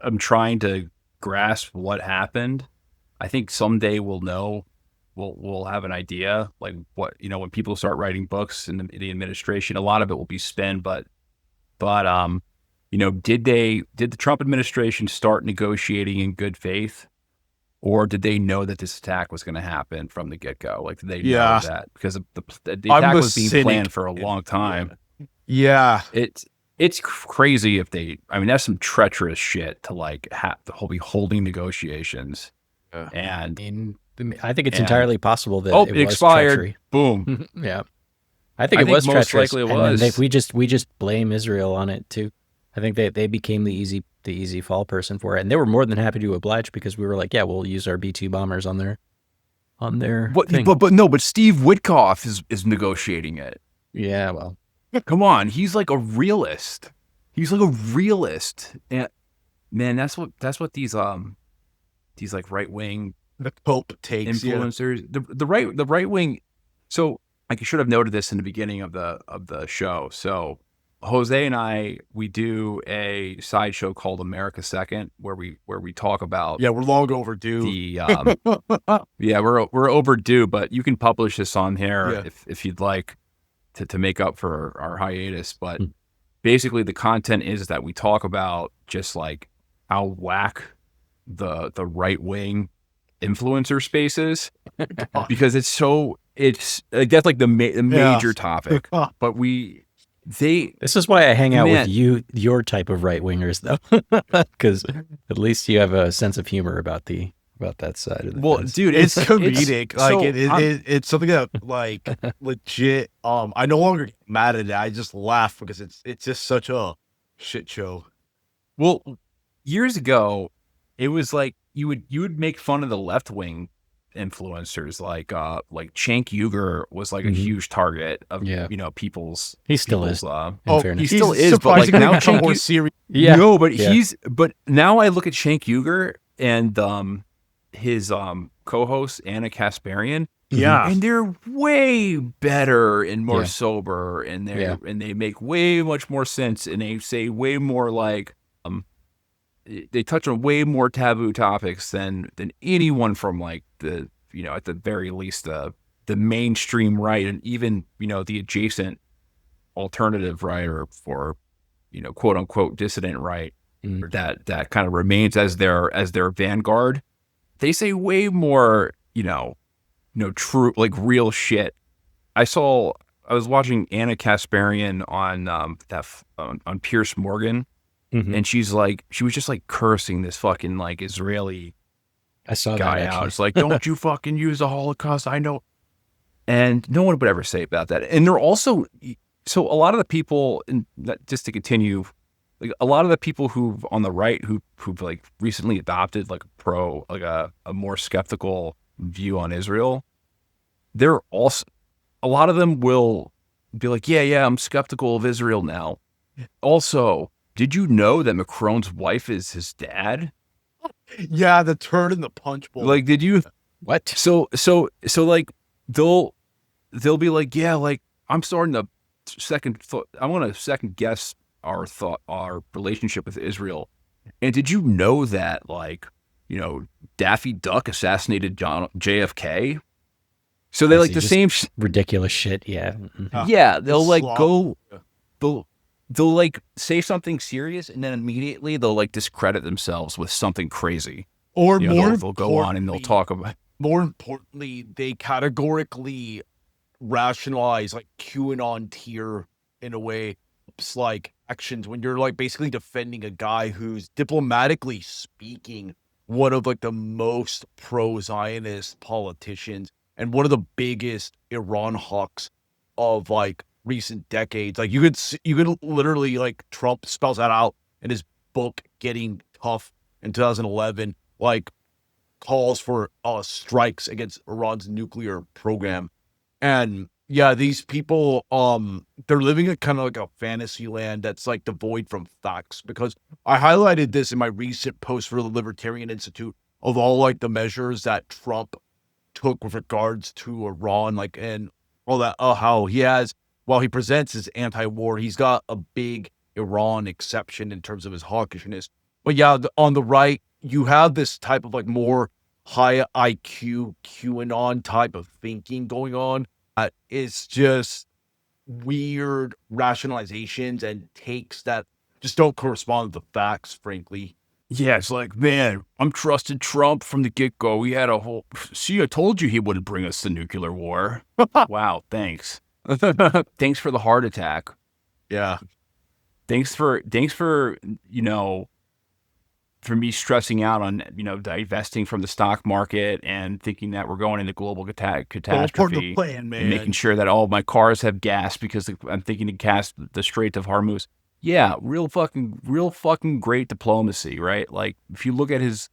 am trying to grasp what happened. I think someday we'll know. We'll have an idea, like what, when people start writing books in the administration, a lot of it will be spin, but did the Trump administration start negotiating in good faith, or did they know that this attack was going to happen from the get-go? Like, did they know that? Because the attack was being planned for a long time. Yeah. It's crazy if that's some treacherous shit to like be holding negotiations. And I think it's entirely possible that it was expired. Treachery. Boom. Yeah, I think it was most treacherous. likely it was. And we just blame Israel on it too. I think they became the easy fall person for it, and they were more than happy to oblige because we were like, yeah, we'll use our B-2 bombers on their thing. But Steve Witkoff is negotiating it. Yeah, well, come on, he's like a realist. And man, that's what these like right wing. The Pope takes influencers, the right wing. So I should have noted this in the beginning of the show. So Jose and I, we do a sideshow called America Second, where we talk about we're long overdue. We're overdue, but you can publish this on here if you'd like to make up for our hiatus. But basically, the content is that we talk about just like how whack the right wing influencer spaces, because it's that's like the major topic. But this is why I hang out with your type of right wingers though, because at least you have a sense of humor about that side of the fence. Dude, it's comedic. It's something that like legit. I no longer get mad at it. I just laugh because it's just such a shit show. Well, years ago, it was like you would make fun of the left wing influencers, like Cenk Uygur was like a huge target of people's. He still is. He still is, but like now Cenk more serious. Yeah, no, but but now I look at Cenk Uygur and his co-host Anna Kasparian. Yeah, and they're way better and more sober, and they make way much more sense, and they say way more like they touch on way more taboo topics than anyone from like the at the very least the mainstream right, and even the adjacent alternative right, or for quote unquote dissident right, that kind of remains as their vanguard. They say way more true, like real shit. I was watching Anna Kasparian on on Piers Morgan. And she was just like cursing this fucking like Israeli guy out. It's like, don't you fucking use the Holocaust. I know. And no one would ever say about that. And they're also, so a lot of the people, and just to continue, like a lot of the people who've on the right who've like recently adopted like a more skeptical view on Israel, they're also, a lot of them will be like, yeah, I'm skeptical of Israel now. Also, did you know that Macron's wife is his dad? Yeah, the turd in the punch bowl. Like, did you? What? So like they'll be like, yeah, like I'm starting to I want to second guess our relationship with Israel. And did you know that like Daffy Duck assassinated JFK? So they like the same ridiculous shit. Yeah. Yeah, they'll like go. they'll like say something serious and then immediately they'll like discredit themselves with something crazy. Or You know, more they'll go on and they'll talk about. More importantly, they categorically rationalize like QAnon tier in a way. It's like actions when you're like basically defending a guy who's diplomatically speaking one of like the most pro-Zionist politicians and one of the biggest Iran hawks of like recent decades. Like you could literally like Trump spells that out in his book Getting Tough in 2011, like calls for strikes against Iran's nuclear program. And yeah, these people, they're living in kind of like a fantasy land that's like devoid from facts. Because I highlighted this in my recent post for the Libertarian Institute of all like the measures that Trump took with regards to Iran, like and all that. How he has, while he presents as anti-war, he's got a big Iran exception in terms of his hawkishness. But yeah, on the right, you have this type of like more high IQ QAnon type of thinking going on. It's just weird rationalizations and takes that just don't correspond to the facts, frankly. Yeah, it's like, man, I'm trusted Trump from the get-go. We had a whole. See, I told you he wouldn't bring us the nuclear war. Wow, thanks. Thanks for the heart attack. Yeah. Thanks for for me stressing out on divesting from the stock market and thinking that we're going into global catastrophe, plan, man. and making sure that all of my cars have gas because I'm thinking to cast the Strait of Hormuz. Yeah, real fucking great diplomacy, right? Like if you look on his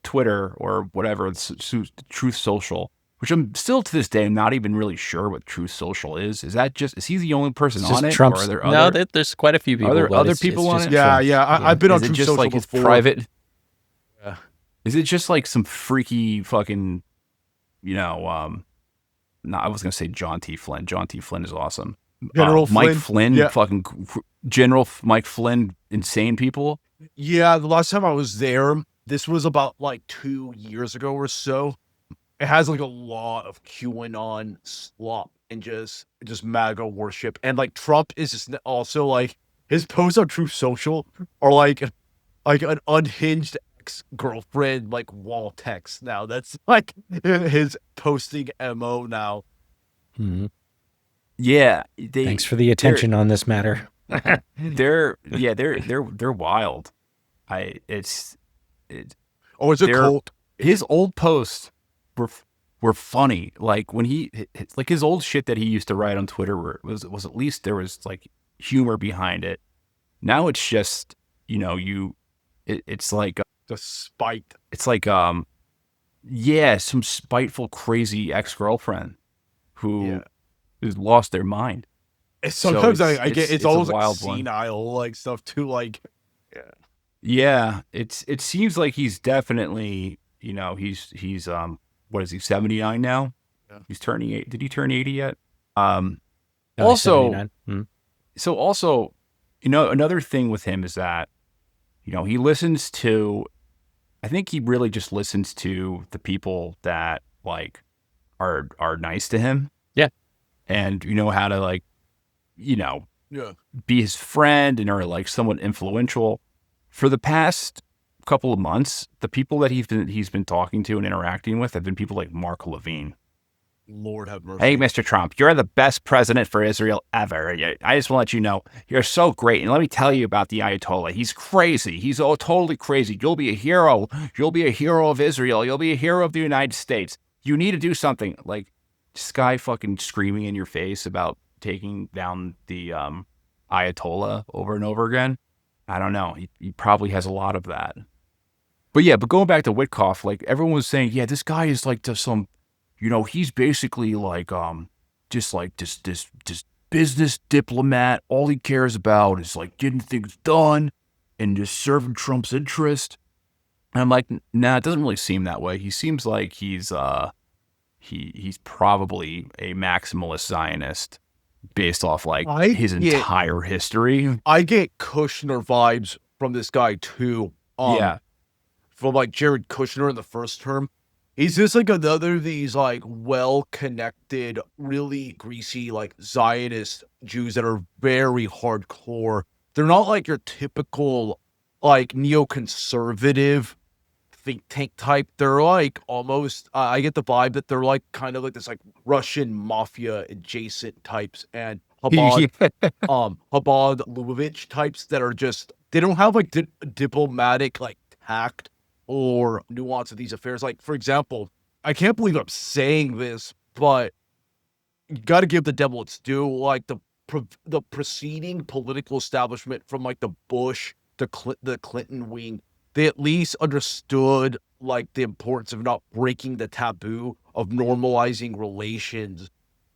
Twitter or whatever, Truth Social, which I'm still to this day not even really sure what Truth Social is. Is he the only person on it? Trump's, or are there no, other? there's quite a few people. Are there but other it's people on just it? Yeah, Trump. I've been on Is it Truth just Social like his before. private? Yeah. Is it just like some freaky fucking, no, I was gonna say John T. Flynn. John T. Flynn is awesome. General Mike Flynn, yeah. fucking General Mike Flynn, insane people. Yeah, the last time I was there, this was about like 2 years ago or so. It has like a lot of QAnon slop and just MAGA worship. And like Trump is just also like his posts on Truth Social are like an unhinged ex-girlfriend like wall text now. That's like his posting MO now. Mhm. Yeah, Thanks for the attention on this matter. They're wild. It's Oh, it's a cult. His old posts were funny. Like when like his old shit that he used to write on Twitter was at least there was like humor behind it. Now it's just it's like The spite. it's like some spiteful crazy ex-girlfriend who has lost their mind. Sometimes I get it's almost like wild senile like stuff too. Like Yeah, it seems like he's definitely, he's what is he, 79 now? Yeah. He's turning 8. Did he turn 80 yet? No, Also, 79. Mhm. so also, another thing with him is that, he listens to, I think he really just listens to the people that like are nice to him. Yeah. And how to like, yeah. be his friend and are like somewhat influential. For the past couple of months, the people that he's been talking to and interacting with have been people like Mark Levine. Lord have mercy. Hey, Mr. Trump, you're the best president for Israel ever. I just want to let you know, you're so great. And let me tell you about the Ayatollah. He's crazy. He's totally crazy. You'll be a hero. You'll be a hero of Israel. You'll be a hero of the United States. You need to do something. Like, this guy fucking screaming in your face about taking down the Ayatollah over and over again. I don't know. He probably has a lot of that. But going back to Witkoff, like everyone was saying, yeah, this guy is like just some, he's basically like just like this business diplomat. All he cares about is like getting things done and just serving Trump's interest. And I'm like, nah, it doesn't really seem that way. He seems like he's probably a maximalist Zionist based off like his entire history. I get Kushner vibes from this guy too. From like Jared Kushner in the first term. He's just like another of these like well-connected, really greasy, like Zionist Jews that are very hardcore. They're not like your typical like neoconservative think tank type. They're like almost I get the vibe that they're like kind of like this like Russian mafia adjacent types and Chabad Lubavitch types that are just they don't have like diplomatic like tact or nuance of these affairs. Like for example, I can't believe I'm saying this, but you got to give the devil its due. Like the preceding political establishment from like the Bush to the Clinton wing, they at least understood like the importance of not breaking the taboo of normalizing relations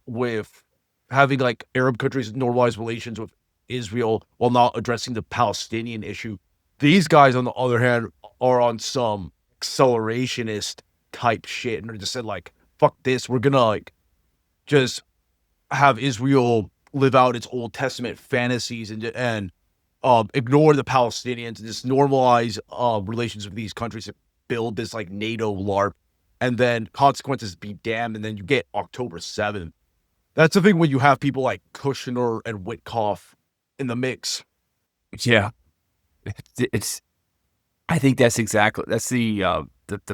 with having like Arab countries normalize relations with Israel while not addressing the Palestinian issue. These guys, on the other hand, are on some accelerationist type shit, and they're just said like, "Fuck this, we're gonna like just have Israel live out its Old Testament fantasies and ignore the Palestinians and just normalize relations with these countries and build this like NATO LARP, and then consequences be damned, and then you get October 7th. That's the thing when you have people like Kushner and Witkoff in the mix. Yeah, it's. I think that's the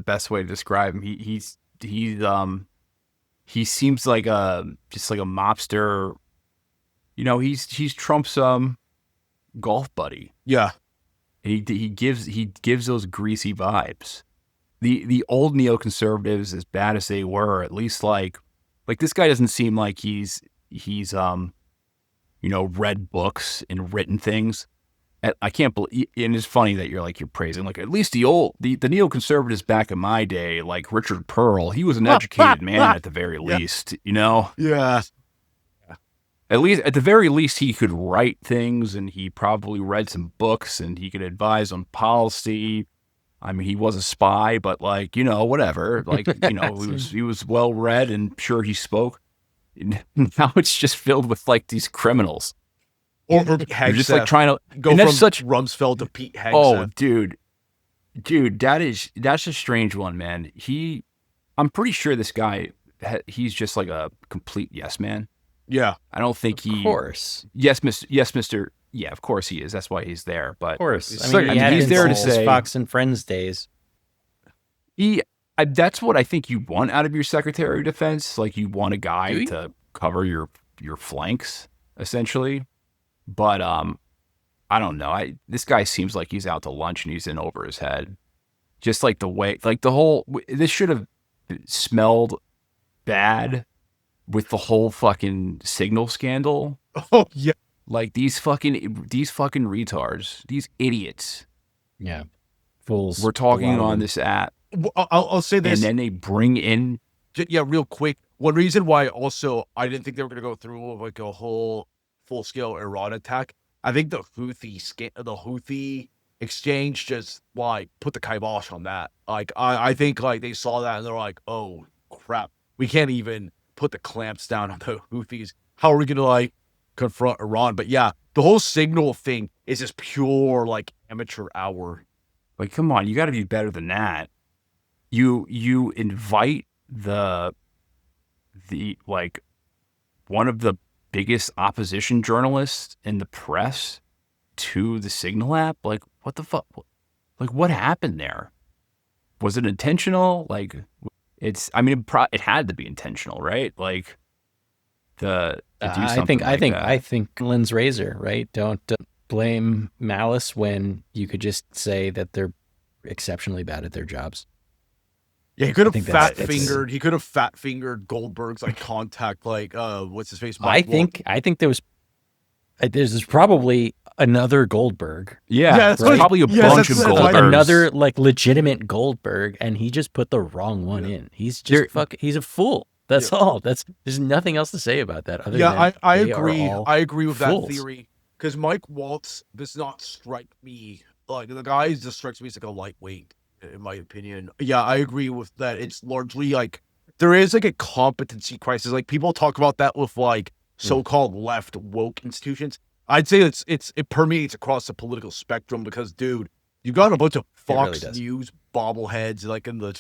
best way to describe him. He seems like just like a mobster. You know, he's Trump's golf buddy. Yeah, He gives those greasy vibes. The old neoconservatives, as bad as they were, at least like this guy doesn't seem like he's read books and written things. I can't believe, and it's funny that you're praising like at least the neoconservatives back in my day, like Richard Pearl. He was an educated man at the very least, you know. Yeah. At the very least, he could write things, and he probably read some books, and he could advise on policy. I mean, he was a spy, but whatever. He was well read, and sure he spoke. Now it's just filled with these criminals. Or Hegseth. Just trying to go from Rumsfeld to Pete Hegseth. Oh, dude, that's a strange one, man. I'm pretty sure this guy, he's just like a complete yes man. Yeah, I don't think Of course. Yes, Mister. Yeah, of course he is. That's why he's there. But Of course. he's there to say Fox and Friends days. That's what I think you want out of your Secretary of Defense. Like you want a guy to cover your flanks, essentially. But I don't know. This guy seems like he's out to lunch and he's in over his head. Just like the way, this should have smelled bad with the whole fucking signal scandal. Oh yeah. Like these fucking retards, these idiots. Yeah. Fools. We're talking on this app. I'll say this. And then they bring in. Yeah, real quick. One reason why also I didn't think they were going to go through with like a whole full-scale Iran attack. I think the Houthi exchange just put the kibosh on that. I think they saw that and they're like, oh crap, we can't even put the clamps down on the Houthis. How are we going to confront Iran? But yeah, the whole signal thing is just pure amateur hour. Come on, you got to be better than that. You invite the one of the biggest opposition journalists in the press to the Signal app. What the fuck? What happened there? Was it intentional? It had to be intentional, right? I think Lynn's razor, right? Don't blame malice when you could just say that they're exceptionally bad at their jobs. Yeah, he could have fat fingered Goldberg's contact, what's his face? I think there's probably another Goldberg. Yeah, right? Probably a bunch of Goldbergs. Another legitimate Goldberg, and he just put the wrong one in. He's just he's a fool. That's all. There's nothing else to say about that. I agree. I agree with that theory because Mike Waltz does not strike me the guy just strikes me as a lightweight. In my opinion. Yeah, I agree with that. It's largely there is a competency crisis. People talk about that with so-called left woke institutions. I'd say it permeates across the political spectrum because, dude, You got a bunch of really Fox does. News bobbleheads like in the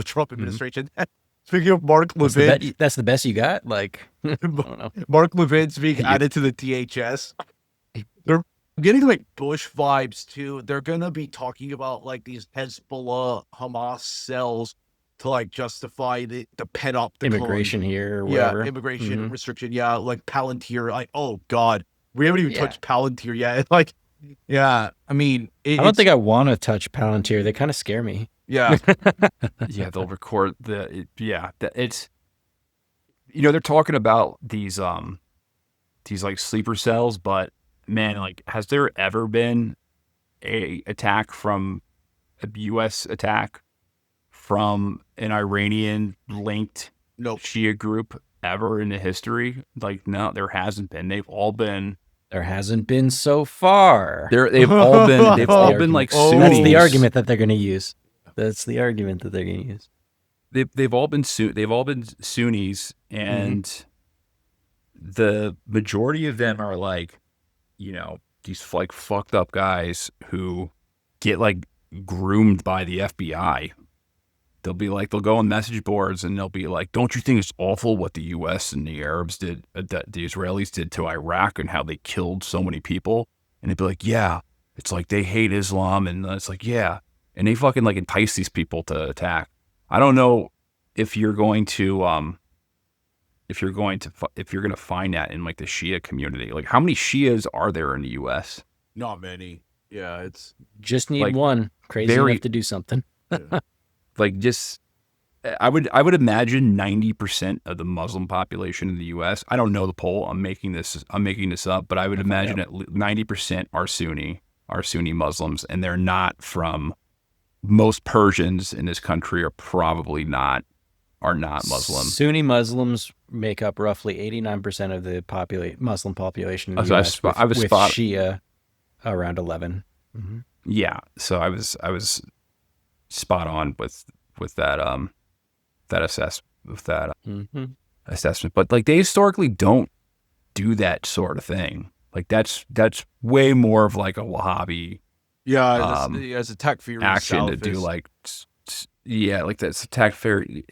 Trump administration. Mm-hmm. Speaking of Mark Levin, That's the best you got. Like, I don't know. Mark Levin's being added to the THS. They're getting like Bush vibes too. They're gonna be talking about like these Hezbollah Hamas cells to like justify the panopticon Immigration here or yeah, whatever. immigration Mhm. restriction. Yeah, like Palantir. Like, oh god, we haven't even Yeah. touched Palantir yet. Like, yeah, I mean, I don't think I want to touch Palantir. They kind of scare me. yeah, Yeah, they'll record it's, they're talking about these like sleeper cells, but man, like, has there ever been a U.S. attack from an Iranian linked nope. Shia group ever in the history? Like, no, there hasn't been. They've all been There hasn't been so far. they've all been like Sunnis. That's the argument that they're going to use. That's the argument that they're going to use. They've all been Sunnis, and the majority of them are like, these like fucked up guys who get like groomed by the FBI. They'll go on message boards and they'll be like, "Don't you think it's awful what the U.S. and the Arabs did, that the Israelis did to Iraq, and how they killed so many people?" And they'd be like, "Yeah, it's like they hate Islam," and it's like, "Yeah," and they fucking like entice these people to attack. I don't know if you're going to find that in like the Shia community. Like, how many Shias are there in the U.S.? Not many. Yeah, it's Just need like, one crazy enough to do something. Like, just I would imagine 90% of the Muslim population in the U.S. I don't know the poll. I'm making this up, but I would imagine at 90% are Sunni Muslims, and they're not from. Most Persians in this country are probably not Muslim. Sunni Muslims make up roughly 89% of the Muslim population in the US, with Shia around 11. Mm-hmm. Yeah, so I was spot on with that assessment. But like, they historically don't do that sort of thing. Like, that's way more of like a Wahhabi as a takfiri action Salafist. to do like like that's takfiri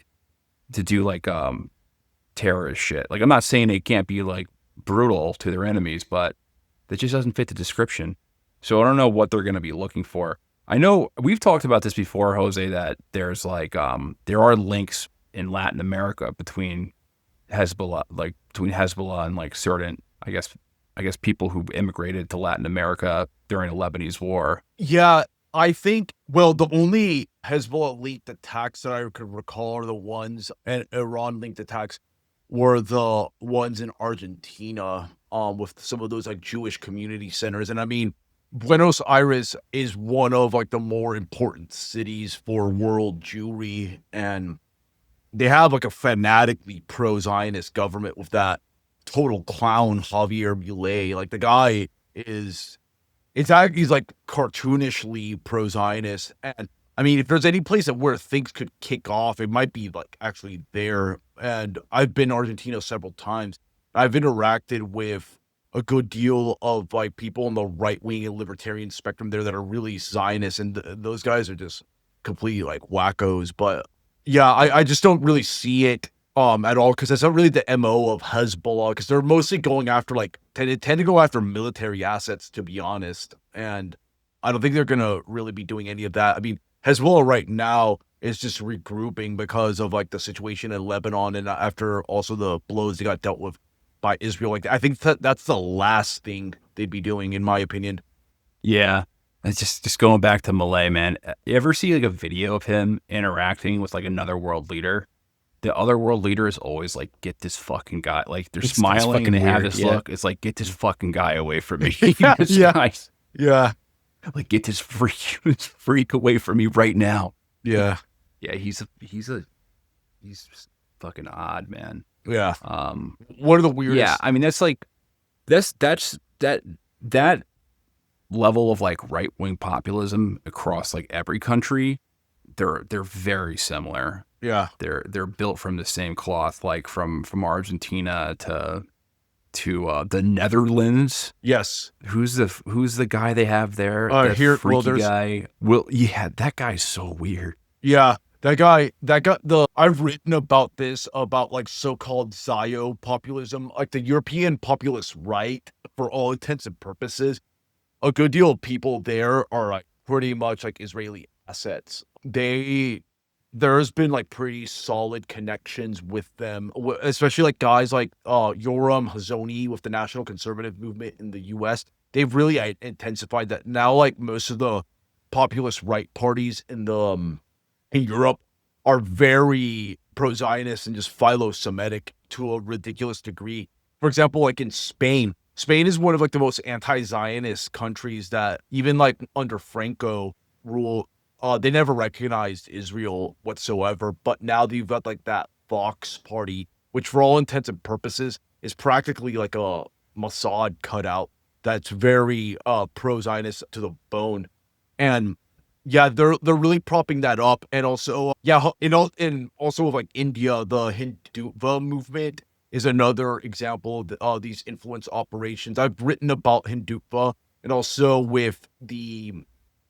to do like terrorist shit. Like, I'm not saying they can't be like brutal to their enemies, but that just doesn't fit the description. So I don't know what they're going to be looking for. I know we've talked about this before, Jose, that there's like there are links in Latin America between Hezbollah and like certain, I guess people who immigrated to Latin America during the Lebanese war. Yeah, I think, well, the only Hezbollah linked attacks that I could recall are the ones, and Iran linked attacks were the ones in Argentina, with some of those like Jewish community centers. And I mean, Buenos Aires is one of like the more important cities for world Jewry, and they have like a fanatically pro-Zionist government with that total clown Javier Milei. Like, the guy he's like cartoonishly pro-Zionist. And I mean, if there's any place where things could kick off, it might be like actually there. And I've been to Argentina several times. I've interacted with a good deal of like people on the right wing and libertarian spectrum there that are really Zionist, and those guys are just completely like wackos. But yeah, I just don't really see it at all, because that's not really the MO of Hezbollah, because they're mostly going after tend to go after military assets, to be honest. And I don't think they're gonna really be doing any of that. I mean, Hezbollah right now is just regrouping because of like the situation in Lebanon, and after also the blows they got dealt with by Israel. Like, I think that's the last thing they'd be doing, in my opinion. Yeah. It's just going back to Milei, man. You ever see like a video of him interacting with like another world leader? The other world leader is always like, "Get this fucking guy." Like, they're smiling and they have this look. It's like, "Get this fucking guy away from me." Yeah. Like, "Get this freak away from me right now." Yeah. Yeah, he's fucking odd, man. Yeah. One of the weirdest. Yeah, I mean, that's that level of like right wing populism across like every country. They're very similar. Yeah. They're built from the same cloth, like from Argentina to the Netherlands. Yes. Who's the guy they have there? The Here, well, freaky guy. Yeah, that guy's so weird. Yeah, I've written about this, about like so-called populism, like the European populist right, for all intents and purposes. A good deal of people there are like pretty much like Israeli assets. There's been like pretty solid connections with them, especially like guys like Yoram Hazony with the National Conservative Movement in the U.S. They've really intensified that. Now, like most of the populist right parties in Europe are very pro-Zionist and just philo-Semitic to a ridiculous degree. For example, like in Spain is one of like the most anti-Zionist countries that even like under Franco rule, they never recognized Israel whatsoever. But now that you've got like that Vox party, which for all intents and purposes is practically like a Mossad cutout that's very pro-Zionist to the bone. And yeah, they're really propping that up. And also, and also with like India, the Hindutva movement is another example of these influence operations. I've written about Hindutva, and also with the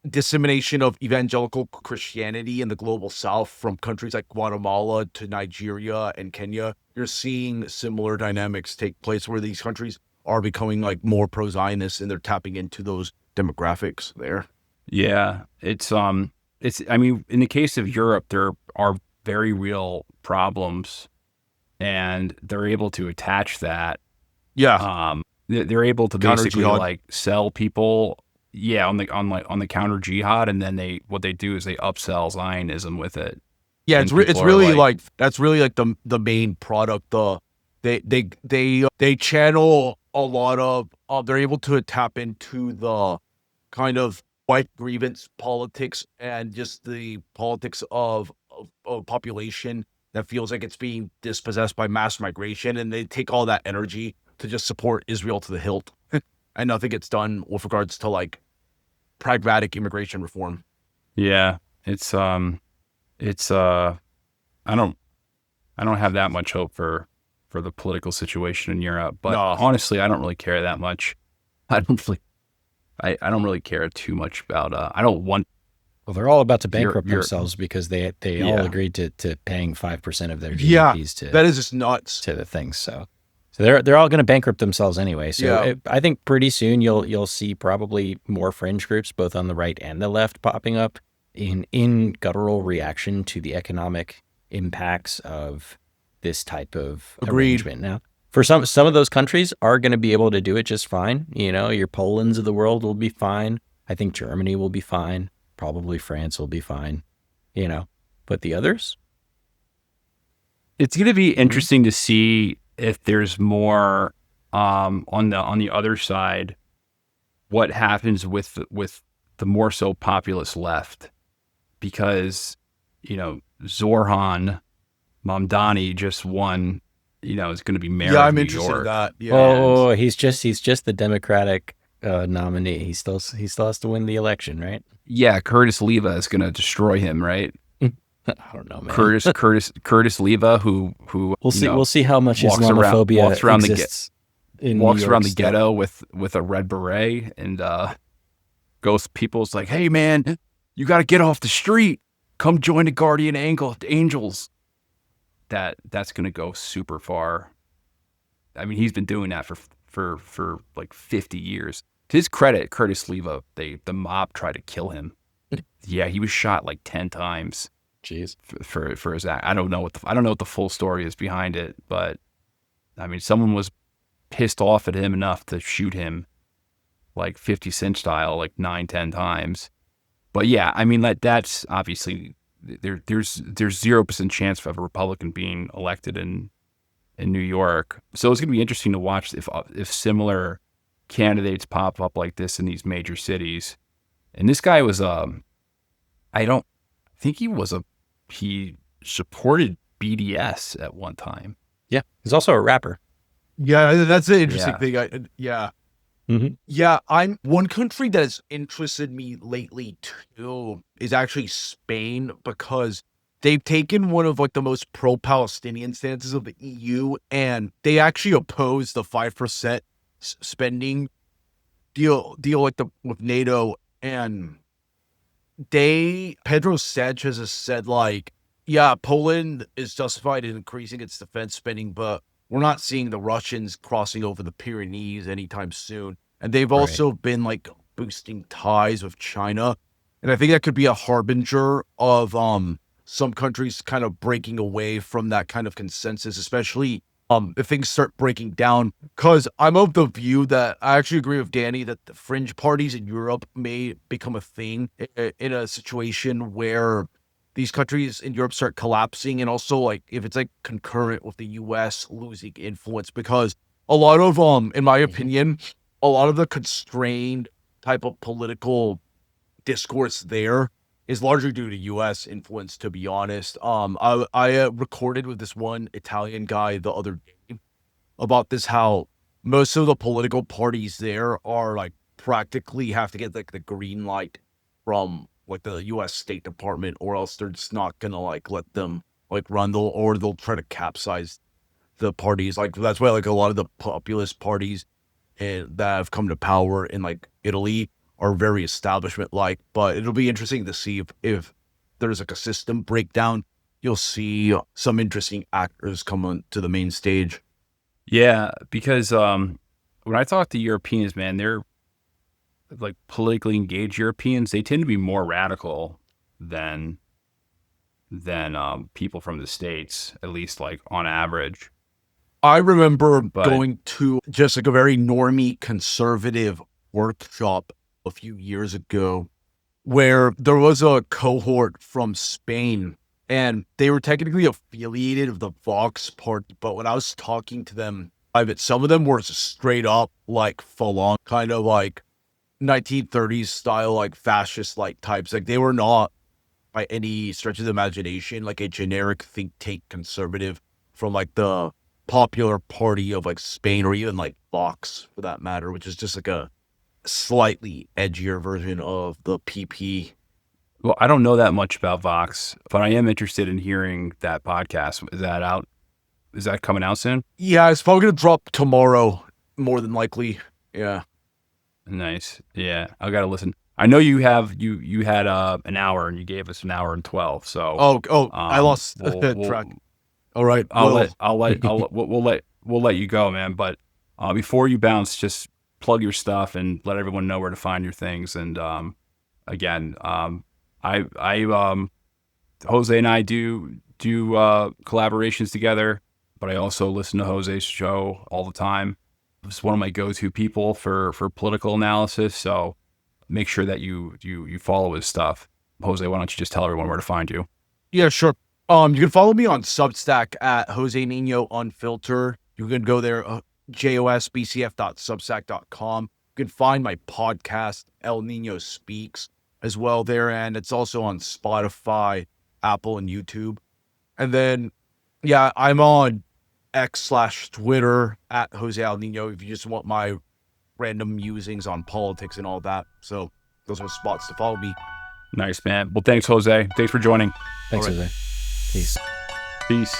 dissemination of evangelical Christianity in the global south from countries like Guatemala to Nigeria and Kenya. You're seeing similar dynamics take place where these countries are becoming like more pro-Zionist, and they're tapping into those demographics there. Yeah, I mean, in the case of Europe, there are very real problems, and they're able to attach that. Yeah. They're able to basically Counter-jihad. like sell people, on the counter jihad, and then what they do is they upsell Zionism with it. Yeah, And it's people are really like that's really like the main product. They channel a lot of they're able to tap into the kind of white grievance politics and just the politics of a population that feels like it's being dispossessed by mass migration, and they take all that energy to just support Israel to the hilt. And nothing gets done with regards to like pragmatic immigration reform. Yeah, I don't have that much hope for the political situation in Europe, but No. honestly, I don't really care that much. I don't really care too much about. I don't want. Well, they're all about to bankrupt You're- themselves because they all Yeah. agreed to paying 5% of their Yeah, GDPs to that is just nuts. to the things. So they're all going to bankrupt themselves anyway. So Yeah. I think pretty soon you'll see probably more fringe groups both on the right and the left popping up in guttural reaction to the economic impacts of this type of Agreed. arrangement. Now, for some of those countries are going to be able to do it just fine. Your Polands of the world will be fine. I think Germany will be fine. Probably France will be fine. But the others? It's going to be interesting to see if there's more on the other side. What happens with the more so populist left, because Zorhan Mamdani just won. Is going to be mayor Yeah, of I'm New interested in York. that. Yeah. Oh, he's just the Democratic nominee. He still has to win the election, right? Yeah, Curtis Leva is going to destroy him, right? I don't know, man. Curtis Leva, who We'll see how much walks Islamophobia walks around exists in walks New York around the still. ghetto with a red beret and goes to people's like, "Hey man, you got to get off the street. Come join the Guardian Angels." That's going to go super far. I mean, he's been doing that for like 50 years. To his credit, Curtis Leva, the mob tried to kill him. Yeah, he was shot like 10 times. Jeez. For his act. I don't know what the full story is behind it, but I mean, someone was pissed off at him enough to shoot him like 50 Cent style, like 9-10 times. But yeah, I mean, that's obviously there's 0% chance of a Republican being elected in New York. So it's going to be interesting to watch if similar candidates pop up like this in these major cities. And this guy was I think he supported BDS at one time. Yeah, he's also a rapper. Yeah, that's an interesting Yeah. thing. Yeah. Mhm. Yeah, one country that has interested me lately too is actually Spain, because they've taken one of like the most pro-Palestinian stances of the EU, and they actually oppose the 5% spending deal with NATO. And Pedro Sanchez has said like, yeah, Poland is justified in increasing its defense spending, but we're not seeing the Russians crossing over the Pyrenees anytime soon. And they've also been like boosting ties with China. And I think that could be a harbinger of some countries kind of breaking away from that kind of consensus, especially if things start breaking down. Because I'm of the view that I actually agree with Danny that the fringe parties in Europe may become a thing in a situation where these countries in Europe start collapsing, and also like if it's like concurrent with the US losing influence, because a lot of in my opinion, a lot of the constrained type of political discourse there is largely due to US influence, to be honest. I recorded with this one Italian guy the other day about this, how most of the political parties there are like practically have to get like the green light from like the US State Department, or else they're just not gonna like let them like run, or they'll try to capsize the parties. Like that's why like a lot of the populist parties that have come to power in like Italy are very establishment like. But it'll be interesting to see if there's like a system breakdown. You'll see some interesting actors come on to the main stage. Yeah, because when I talk to Europeans, man, they're like politically engaged Europeans. They tend to be more radical than people from the States, at least like on average. I remember going to just like a very normie conservative workshop a few years ago where there was a cohort from Spain, and they were technically affiliated with the Vox party. But when I was talking to them private, some of them were straight up like full on kind of like 1930s style, like fascist like types. Like they were not by any stretch of the imagination like a generic think tank conservative from like the Popular Party of like Spain, or even like Vox for that matter, which is just like a slightly edgier version of the PP. Well, I don't know that much about Vox, but I am interested in hearing that podcast. Is that out? Is that coming out soon? Yeah, it's probably gonna drop tomorrow, more than likely. Yeah. Nice. Yeah, I gotta listen. I know you had an hour, and you gave us an hour and 12. So I lost the track. All right, we'll let you go, man. But before you bounce, just plug your stuff and let everyone know where to find your things. And again, Jose and I do collaborations together, but I also listen to Jose's show all the time. It's one of my go-to people for political analysis. So make sure that you follow his stuff. Jose, why don't you just tell everyone where to find you? Yeah, sure. You can follow me on Substack at Jose Nino Unfilter. You can go there, josbcf.substack.com. You can find my podcast, El Nino Speaks, as well there, and it's also on Spotify, Apple, and YouTube. And then, yeah, I'm on X/Twitter at Jose El Nino if you just want my random musings on politics and all that. So those are spots to follow me. Nice, man. Well, thanks, Jose. Thanks for joining. Thanks, Jose. Peace. Peace.